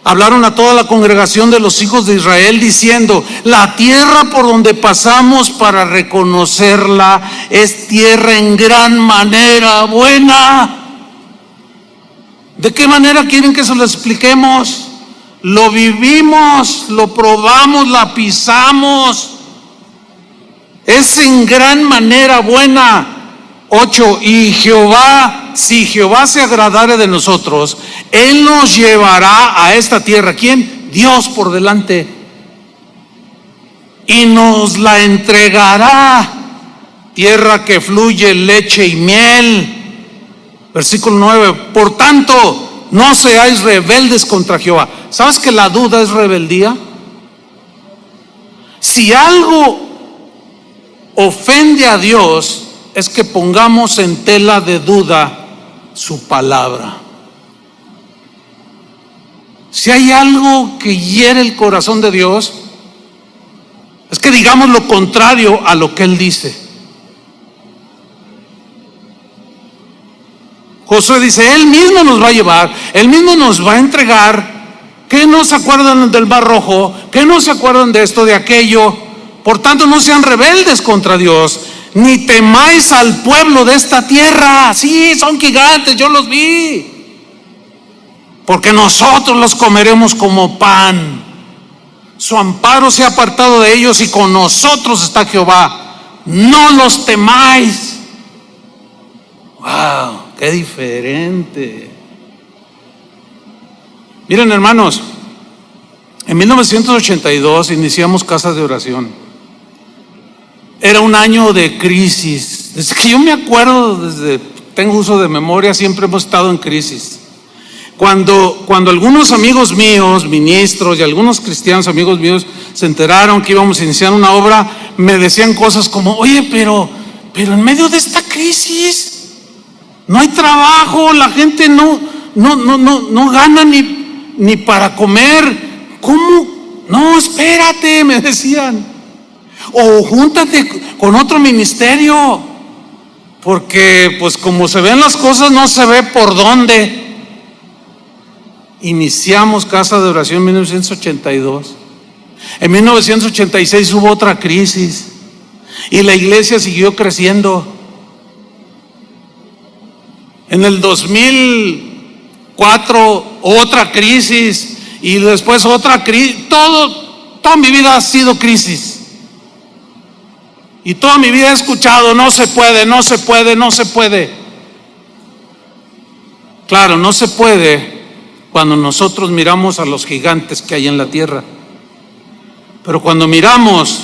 Hablaron a toda la congregación de los hijos de Israel diciendo, la tierra por donde pasamos para reconocerla es tierra en gran manera buena. ¿De qué manera quieren que se lo expliquemos? Lo vivimos, lo probamos, la pisamos. Es en gran manera buena. 8, y Jehová, si Jehová se agradare de nosotros, Él nos llevará a esta tierra. ¿Quién? Dios por delante. Y nos la entregará, tierra que fluye leche y miel. Versículo 9, por tanto, no seáis rebeldes contra Jehová. ¿Sabes que la duda es rebeldía? Si algo ofende a Dios, es que pongamos en tela de duda su palabra. Si hay algo que hiere el corazón de Dios, es que digamos lo contrario a lo que Él dice. Josué dice, Él mismo nos va a llevar, Él mismo nos va a entregar. ¿Qué no se acuerdan del Mar Rojo? ¿Qué no se acuerdan de esto, de aquello? Por tanto, no sean rebeldes contra Dios, ni temáis al pueblo de esta tierra. Sí, son gigantes, yo los vi. Porque nosotros los comeremos como pan. Su amparo se ha apartado de ellos y con nosotros está Jehová. No los temáis. Wow, qué diferente. Miren, hermanos, en 1982 iniciamos Casa de Oración. Era un año de crisis. Desde que yo me acuerdo, desde tengo uso de memoria, siempre hemos estado en crisis. Cuando algunos amigos míos, ministros y algunos cristianos amigos míos se enteraron que íbamos a iniciar una obra, me decían cosas como, oye, pero en medio de esta crisis no hay trabajo, la gente no gana ni para comer. ¿Cómo? No, espérate, me decían. O júntate con otro ministerio, porque pues como se ven las cosas no se ve por dónde. Iniciamos Casa de Oración en 1982. En 1986 hubo otra crisis y la iglesia siguió creciendo. En el 2004 otra crisis y después otra crisis. Toda mi vida ha sido crisis. Y toda mi vida he escuchado, no se puede, no se puede, no se puede. Claro, no se puede cuando nosotros miramos a los gigantes que hay en la tierra. Pero cuando miramos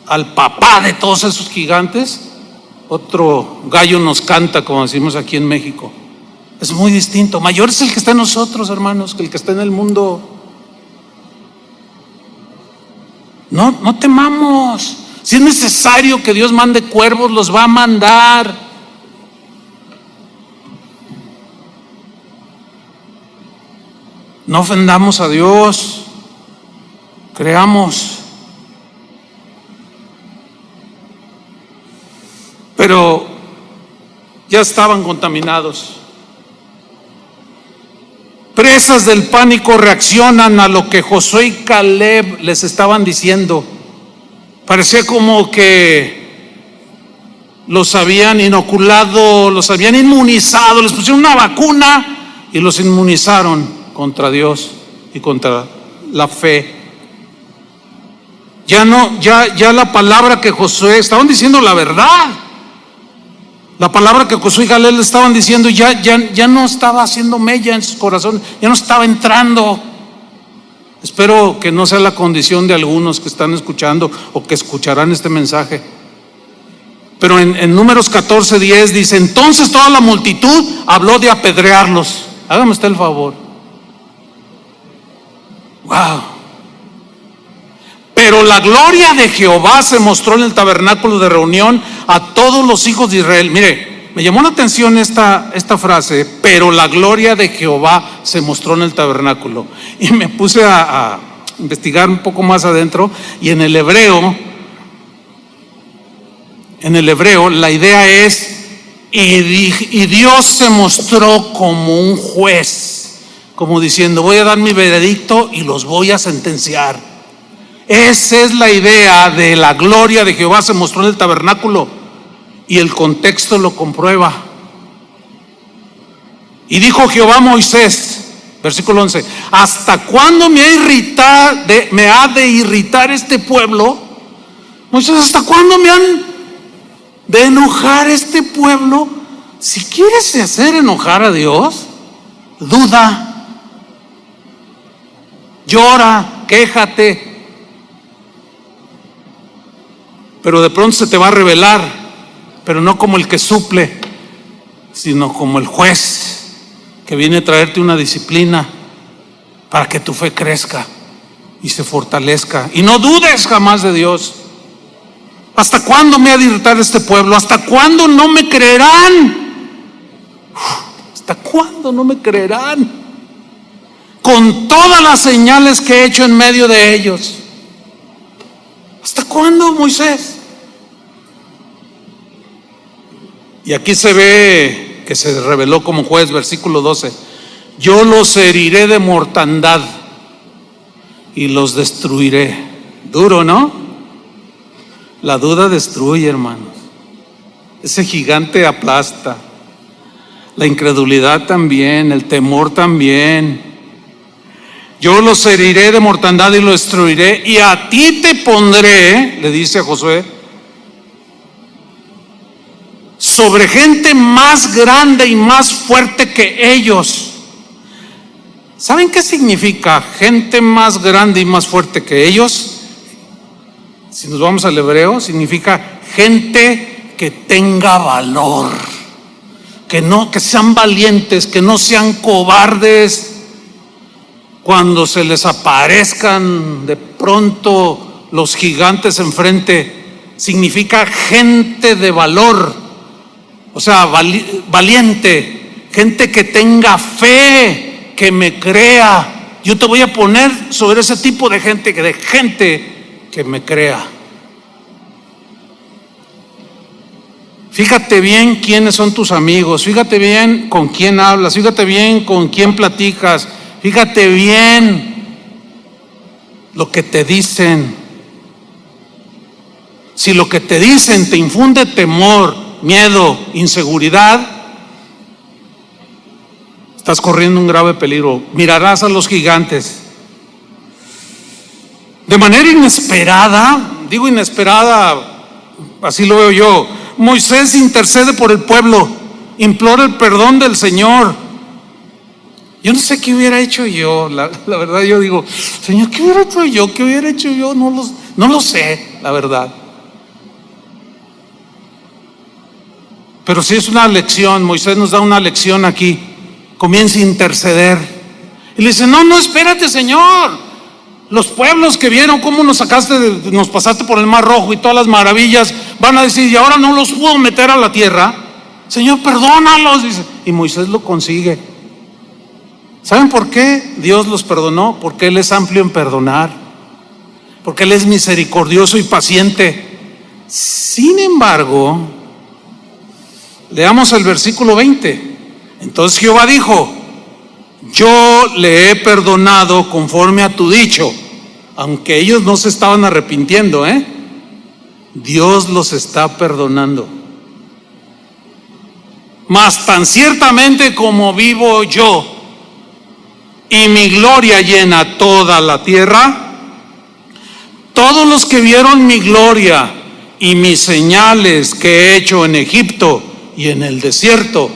al papá de todos esos gigantes, otro gallo nos canta, como decimos aquí en México. Es muy distinto. Mayor es el que está en nosotros, hermanos, que el que está en el mundo. No temamos. Si es necesario que Dios mande cuervos, los va a mandar. No ofendamos a Dios, creamos. Pero ya estaban contaminados. Presas del pánico reaccionan a lo que Josué y Caleb les estaban diciendo. Parecía como que los habían inoculado, los habían inmunizado, les pusieron una vacuna y los inmunizaron contra Dios y contra la fe. Ya la palabra que Josué, estaban diciendo la verdad. La palabra que Josué y Caleb le estaban diciendo ya no estaba haciendo mella en su corazón, ya no estaba entrando. Espero que no sea la condición de algunos que están escuchando o que escucharán este mensaje. Pero en Números 14:10 dice, entonces toda la multitud habló de apedrearlos. Hágame usted el favor. Wow. Pero la gloria de Jehová se mostró en el tabernáculo de reunión a todos los hijos de Israel. Mire, me llamó la atención esta frase, pero la gloria de Jehová se mostró en el tabernáculo. Y me puse a investigar un poco más adentro, y en el hebreo la idea es, y Dios se mostró como un juez, como diciendo, voy a dar mi veredicto y los voy a sentenciar. Esa es la idea de la gloria de Jehová se mostró en el tabernáculo, y el contexto lo comprueba. Y dijo Jehová a Moisés, versículo 11, ¿hasta cuándo me ha de irritar este pueblo? Moisés, ¿hasta cuándo me han de enojar este pueblo? Si quieres hacer enojar a Dios, duda, llora, quéjate, pero de pronto se te va a revelar, pero no como el que suple, sino como el juez que viene a traerte una disciplina para que tu fe crezca y se fortalezca. Y no dudes jamás de Dios. ¿Hasta cuándo me ha de irritar este pueblo? ¿Hasta cuándo no me creerán? ¿Hasta cuándo no me creerán? Con todas las señales que he hecho en medio de ellos. ¿Hasta cuándo, Moisés? Y aquí se ve que se reveló como juez, versículo 12. Yo los heriré de mortandad y los destruiré. Duro, ¿no? La duda destruye, hermanos. Ese gigante aplasta. La incredulidad también, el temor también. Yo los heriré de mortandad y los destruiré, y a ti te pondré, le dice a Josué, sobre gente más grande y más fuerte que ellos. ¿Saben qué significa gente más grande y más fuerte que ellos? Si nos vamos al hebreo, significa gente que tenga valor, que sean valientes, que no sean cobardes cuando se les aparezcan de pronto los gigantes enfrente. Significa gente de valor, o sea, valiente, gente que tenga fe, que me crea. Yo te voy a poner sobre ese tipo de gente que me crea. Fíjate bien quiénes son tus amigos, fíjate bien con quién hablas, fíjate bien con quién platicas, fíjate bien lo que te dicen. Si lo que te dicen te infunde temor, miedo, inseguridad, estás corriendo un grave peligro. Mirarás a los gigantes. De manera inesperada, digo inesperada, así lo veo yo, Moisés intercede por el pueblo, implora el perdón del Señor. Yo no sé qué hubiera hecho yo, la verdad yo digo, Señor, ¿qué hubiera hecho yo? ¿Qué hubiera hecho yo? No lo sé, la verdad. Pero sí es una lección, Moisés nos da una lección aquí, comienza a interceder. Y le dice, no, espérate, Señor. Los pueblos que vieron cómo nos pasaste por el Mar Rojo y todas las maravillas, van a decir, y ahora no los pudo meter a la tierra. Señor, perdónalos, dice. Y Moisés lo consigue. ¿Saben por qué Dios los perdonó? Porque Él es amplio en perdonar, porque Él es misericordioso y paciente. Sin embargo, leamos el versículo 20. Entonces Jehová dijo, yo le he perdonado conforme a tu dicho. Aunque ellos no se estaban arrepintiendo, Dios los está perdonando. Mas tan ciertamente como vivo yo y mi gloria llena toda la tierra, todos los que vieron mi gloria y mis señales que he hecho en Egipto y en el desierto,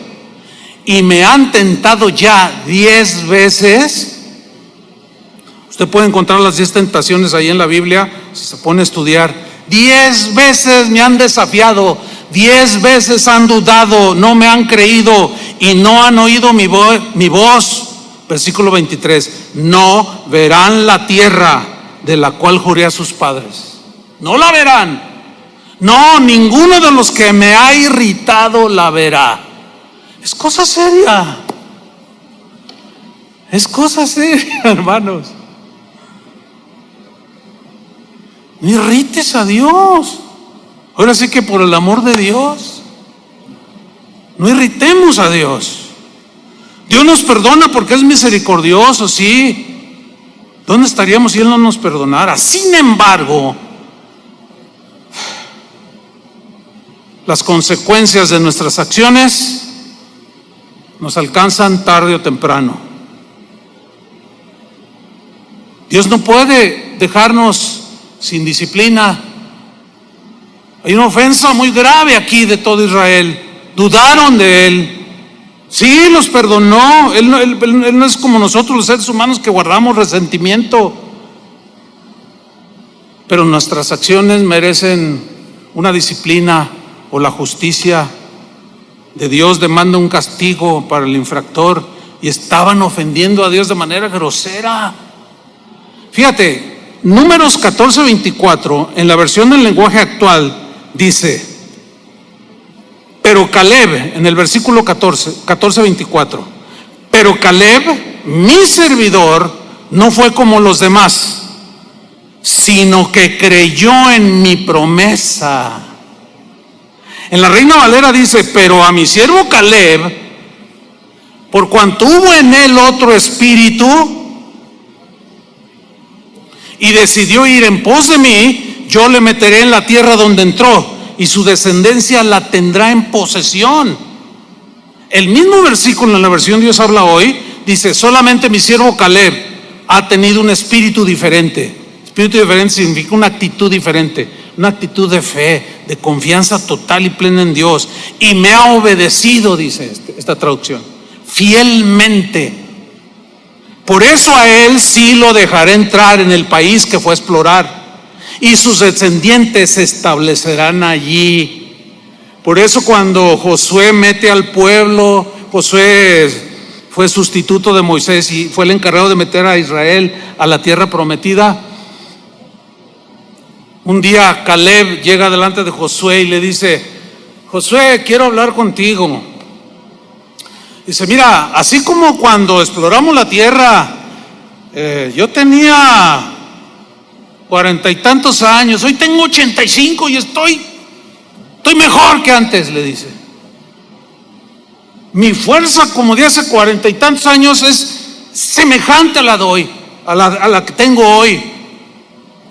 y me han tentado ya 10 veces. Usted puede encontrar las 10 tentaciones ahí en la Biblia, si se pone a estudiar. 10 veces me han desafiado, 10 veces han dudado, no me han creído y no han oído mi voz. Versículo 23, no verán la tierra de la cual juré a sus padres. No la verán. No, ninguno de los que me ha irritado la verá. Es cosa seria. Es cosa seria, hermanos. No irrites a Dios. Ahora sí que por el amor de Dios, no irritemos a Dios. Dios nos perdona porque es misericordioso, sí. ¿Dónde estaríamos si Él no nos perdonara? Sin embargo, las consecuencias de nuestras acciones nos alcanzan tarde o temprano. Dios no puede dejarnos sin disciplina. Hay una ofensa muy grave aquí de todo Israel. Dudaron de Él. Sí, los perdonó. Él no es como nosotros los seres humanos que guardamos resentimiento. Pero nuestras acciones merecen una disciplina o la justicia. de Dios demanda un castigo para el infractor y estaban ofendiendo a Dios de manera grosera. Fíjate, Números 14:24, en la versión del lenguaje actual, dice: pero Caleb, en el versículo 14:24, pero Caleb, mi servidor, no fue como los demás, sino que creyó en mi promesa. En la Reina Valera dice: pero a mi siervo Caleb, por cuanto hubo en él otro espíritu y decidió ir en pos de mí, yo le meteré en la tierra donde entró, y su descendencia la tendrá en posesión. El mismo versículo en la versión Dios habla hoy dice: solamente mi siervo Caleb ha tenido un espíritu diferente. Espíritu diferente significa una actitud diferente, una actitud de fe, de confianza total y plena en Dios, y me ha obedecido, dice esta traducción, fielmente. Por eso a él sí lo dejaré entrar en el país que fue a explorar, y sus descendientes se establecerán allí. Por eso cuando Josué mete al pueblo, Josué fue sustituto de Moisés y fue el encargado de meter a Israel a la tierra prometida. Un día Caleb llega delante de Josué y le dice: Josué, quiero hablar contigo. Dice: mira, así como cuando exploramos la tierra, yo tenía 40 y tantos años, hoy tengo 85 y estoy mejor que antes, le dice. Mi fuerza como de hace 40 y tantos años es semejante a la de hoy, a la que tengo hoy.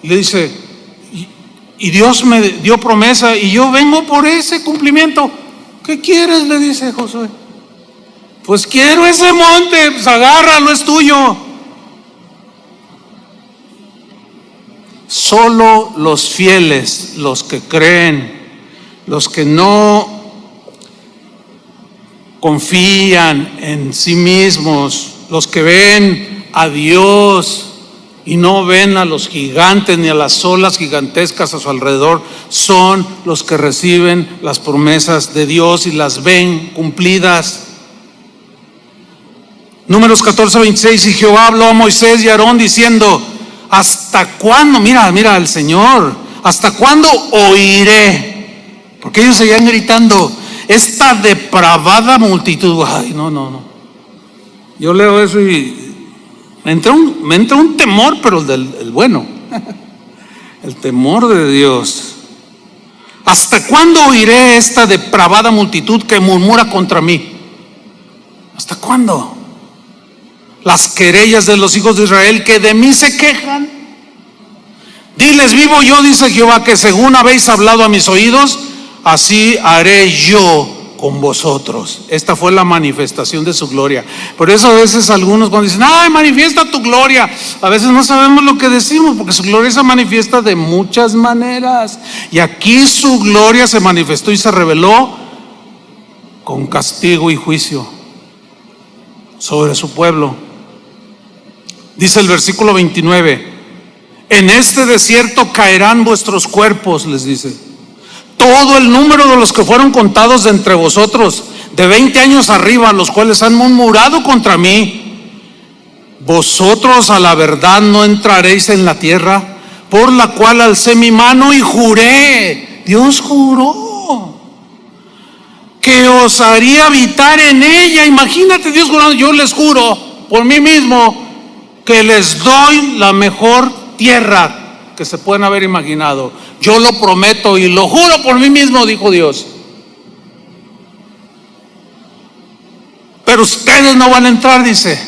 Le dice: y Dios me dio promesa y yo vengo por ese cumplimiento. ¿Qué quieres?, le dice Josué. Pues quiero ese monte, pues agárralo, es tuyo. Solo los fieles, los que creen, los que no confían en sí mismos, los que ven a Dios y no ven a los gigantes ni a las olas gigantescas a su alrededor, son los que reciben las promesas de Dios y las ven cumplidas. Números 14:26, y Jehová habló a Moisés y a Aarón diciendo: ¿hasta cuándo? Mira al Señor, ¿hasta cuándo oiré? Porque ellos seguían gritando: esta depravada multitud. Ay, no. Yo leo eso y me entra un temor, pero el bueno, el temor de Dios. ¿Hasta cuándo oiré esta depravada multitud que murmura contra mí? ¿Hasta cuándo? Las querellas de los hijos de Israel que de mí se quejan. Diles: vivo yo, dice Jehová, que según habéis hablado a mis oídos, así haré yo con vosotros. Esta fue la manifestación de su gloria. Por eso a veces algunos cuando dicen: ay, manifiesta tu gloria, a veces no sabemos lo que decimos, porque su gloria se manifiesta de muchas maneras. Y aquí su gloria se manifestó y se reveló con castigo y juicio sobre su pueblo. Dice el versículo 29: en este desierto caerán vuestros cuerpos, les dice, todo el número de los que fueron contados de entre vosotros, de 20 años arriba, los cuales han murmurado contra mí. Vosotros a la verdad no entraréis en la tierra, por la cual alcé mi mano y juré. Dios juró que os haría habitar en ella. Imagínate Dios jurando: yo les juro por mí mismo que les doy la mejor tierra que se pueden haber imaginado. Yo lo prometo y lo juro por mí mismo, dijo Dios. Pero ustedes no van a entrar, dice.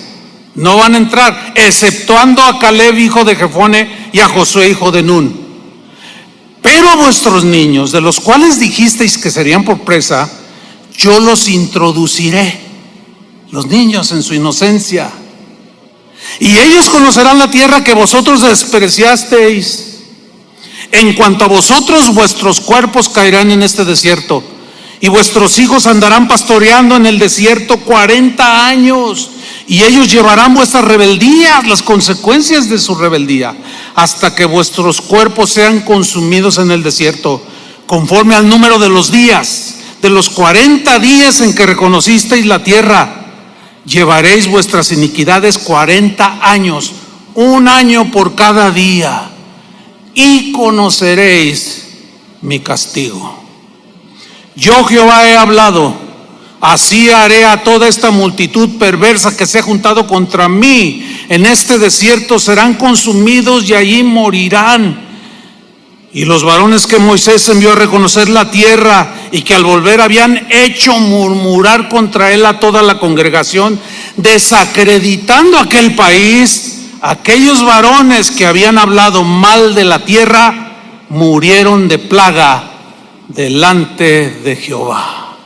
No van a entrar, exceptuando a Caleb, hijo de Jefone, y a Josué, hijo de Nun. Pero a vuestros niños, de los cuales dijisteis que serían por presa, yo los introduciré. Los niños en su inocencia. Y ellos conocerán la tierra que vosotros despreciasteis. En cuanto a vosotros, vuestros cuerpos caerán en este desierto, y vuestros hijos andarán pastoreando en el desierto 40 años, y ellos llevarán vuestras rebeldías, las consecuencias de su rebeldía, hasta que vuestros cuerpos sean consumidos en el desierto, conforme al número de los días de los 40 días en que reconocisteis la tierra, llevaréis vuestras iniquidades 40 años, un año por cada día, y conoceréis mi castigo. Yo Jehová he hablado, así haré a toda esta multitud perversa que se ha juntado contra mí. En este desierto serán consumidos y allí morirán. Y los varones que Moisés envió a reconocer la tierra y que al volver habían hecho murmurar contra él a toda la congregación, desacreditando aquel país, aquellos varones que habían hablado mal de la tierra murieron de plaga delante de Jehová.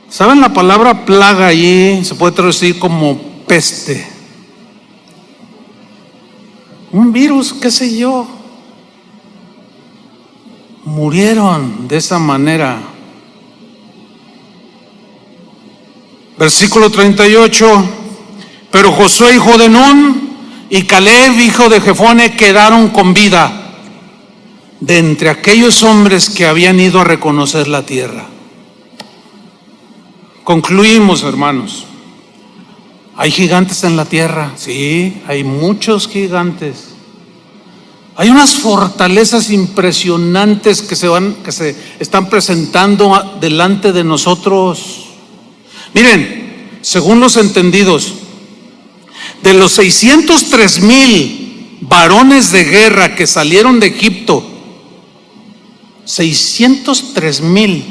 ¿Saben la palabra plaga allí? Se puede traducir como peste, un virus, qué sé yo. Murieron de esa manera. Versículo 38. Pero Josué hijo de Nun y Caleb hijo de Jefone quedaron con vida de entre aquellos hombres que habían ido a reconocer la tierra. Concluimos, hermanos. ¿Hay gigantes en la tierra? Sí, hay muchos gigantes. Hay unas fortalezas impresionantes que se están presentando delante de nosotros. Miren, según los entendidos, de los 603,000 varones de guerra que salieron de Egipto, 603,000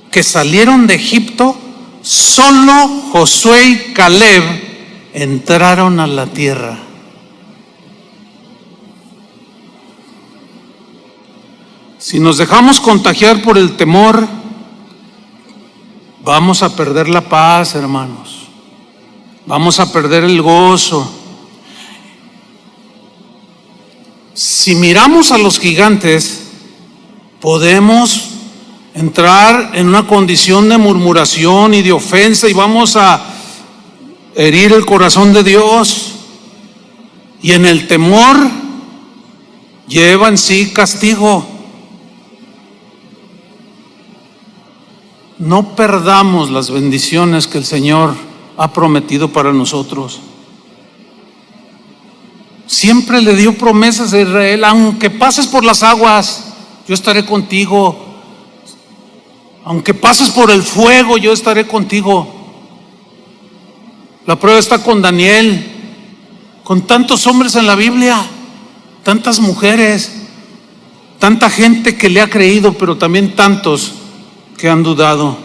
que salieron de Egipto, solo Josué y Caleb entraron a la tierra. Si nos dejamos contagiar por el temor, vamos a perder la paz, hermanos. Vamos a perder el gozo. Si miramos a los gigantes, podemos entrar en una condición de murmuración y de ofensa y vamos a herir el corazón de Dios. Y en el temor lleva en sí castigo. No perdamos las bendiciones que el Señor ha prometido para nosotros. Siempre le dio promesas a Israel: aunque pases por las aguas, yo estaré contigo. Aunque pases por el fuego, yo estaré contigo. La prueba está con Daniel, con tantos hombres en la Biblia, tantas mujeres, tanta gente que le ha creído, pero también tantos que han dudado.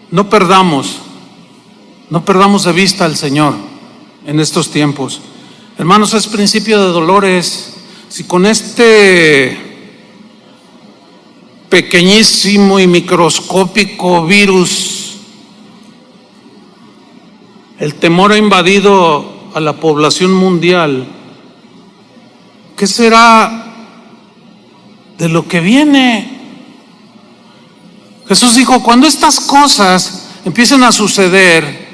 No perdamos de vista al Señor en estos tiempos. Hermanos, es principio de dolores. Si con este pequeñísimo y microscópico virus el temor ha invadido a la población mundial, ¿qué será de lo que viene? Jesús dijo: cuando estas cosas empiecen a suceder,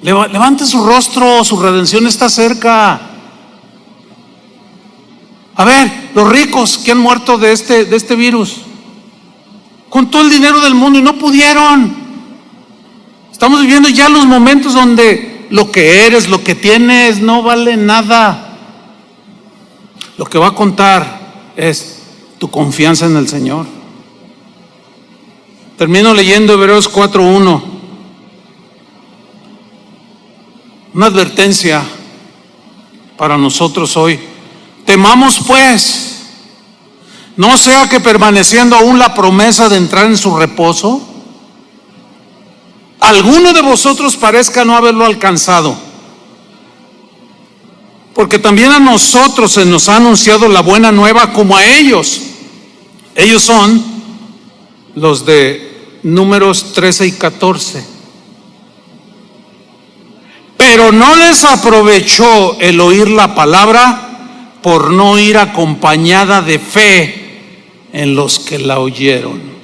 levante su rostro, su redención está cerca. A ver, los ricos que han muerto de este virus, con todo el dinero del mundo y no pudieron. Estamos viviendo ya los momentos donde lo que eres, lo que tienes, no vale nada. Lo que va a contar es tu confianza en el Señor. Termino leyendo Hebreos 4:1. Una advertencia para nosotros hoy. Temamos pues, no sea que permaneciendo aún la promesa de entrar en su reposo, alguno de vosotros parezca no haberlo alcanzado. Porque también a nosotros se nos ha anunciado la buena nueva como a ellos. Ellos son los de Números 13 y 14. Pero no les aprovechó el oír la palabra por no ir acompañada de fe en los que la oyeron.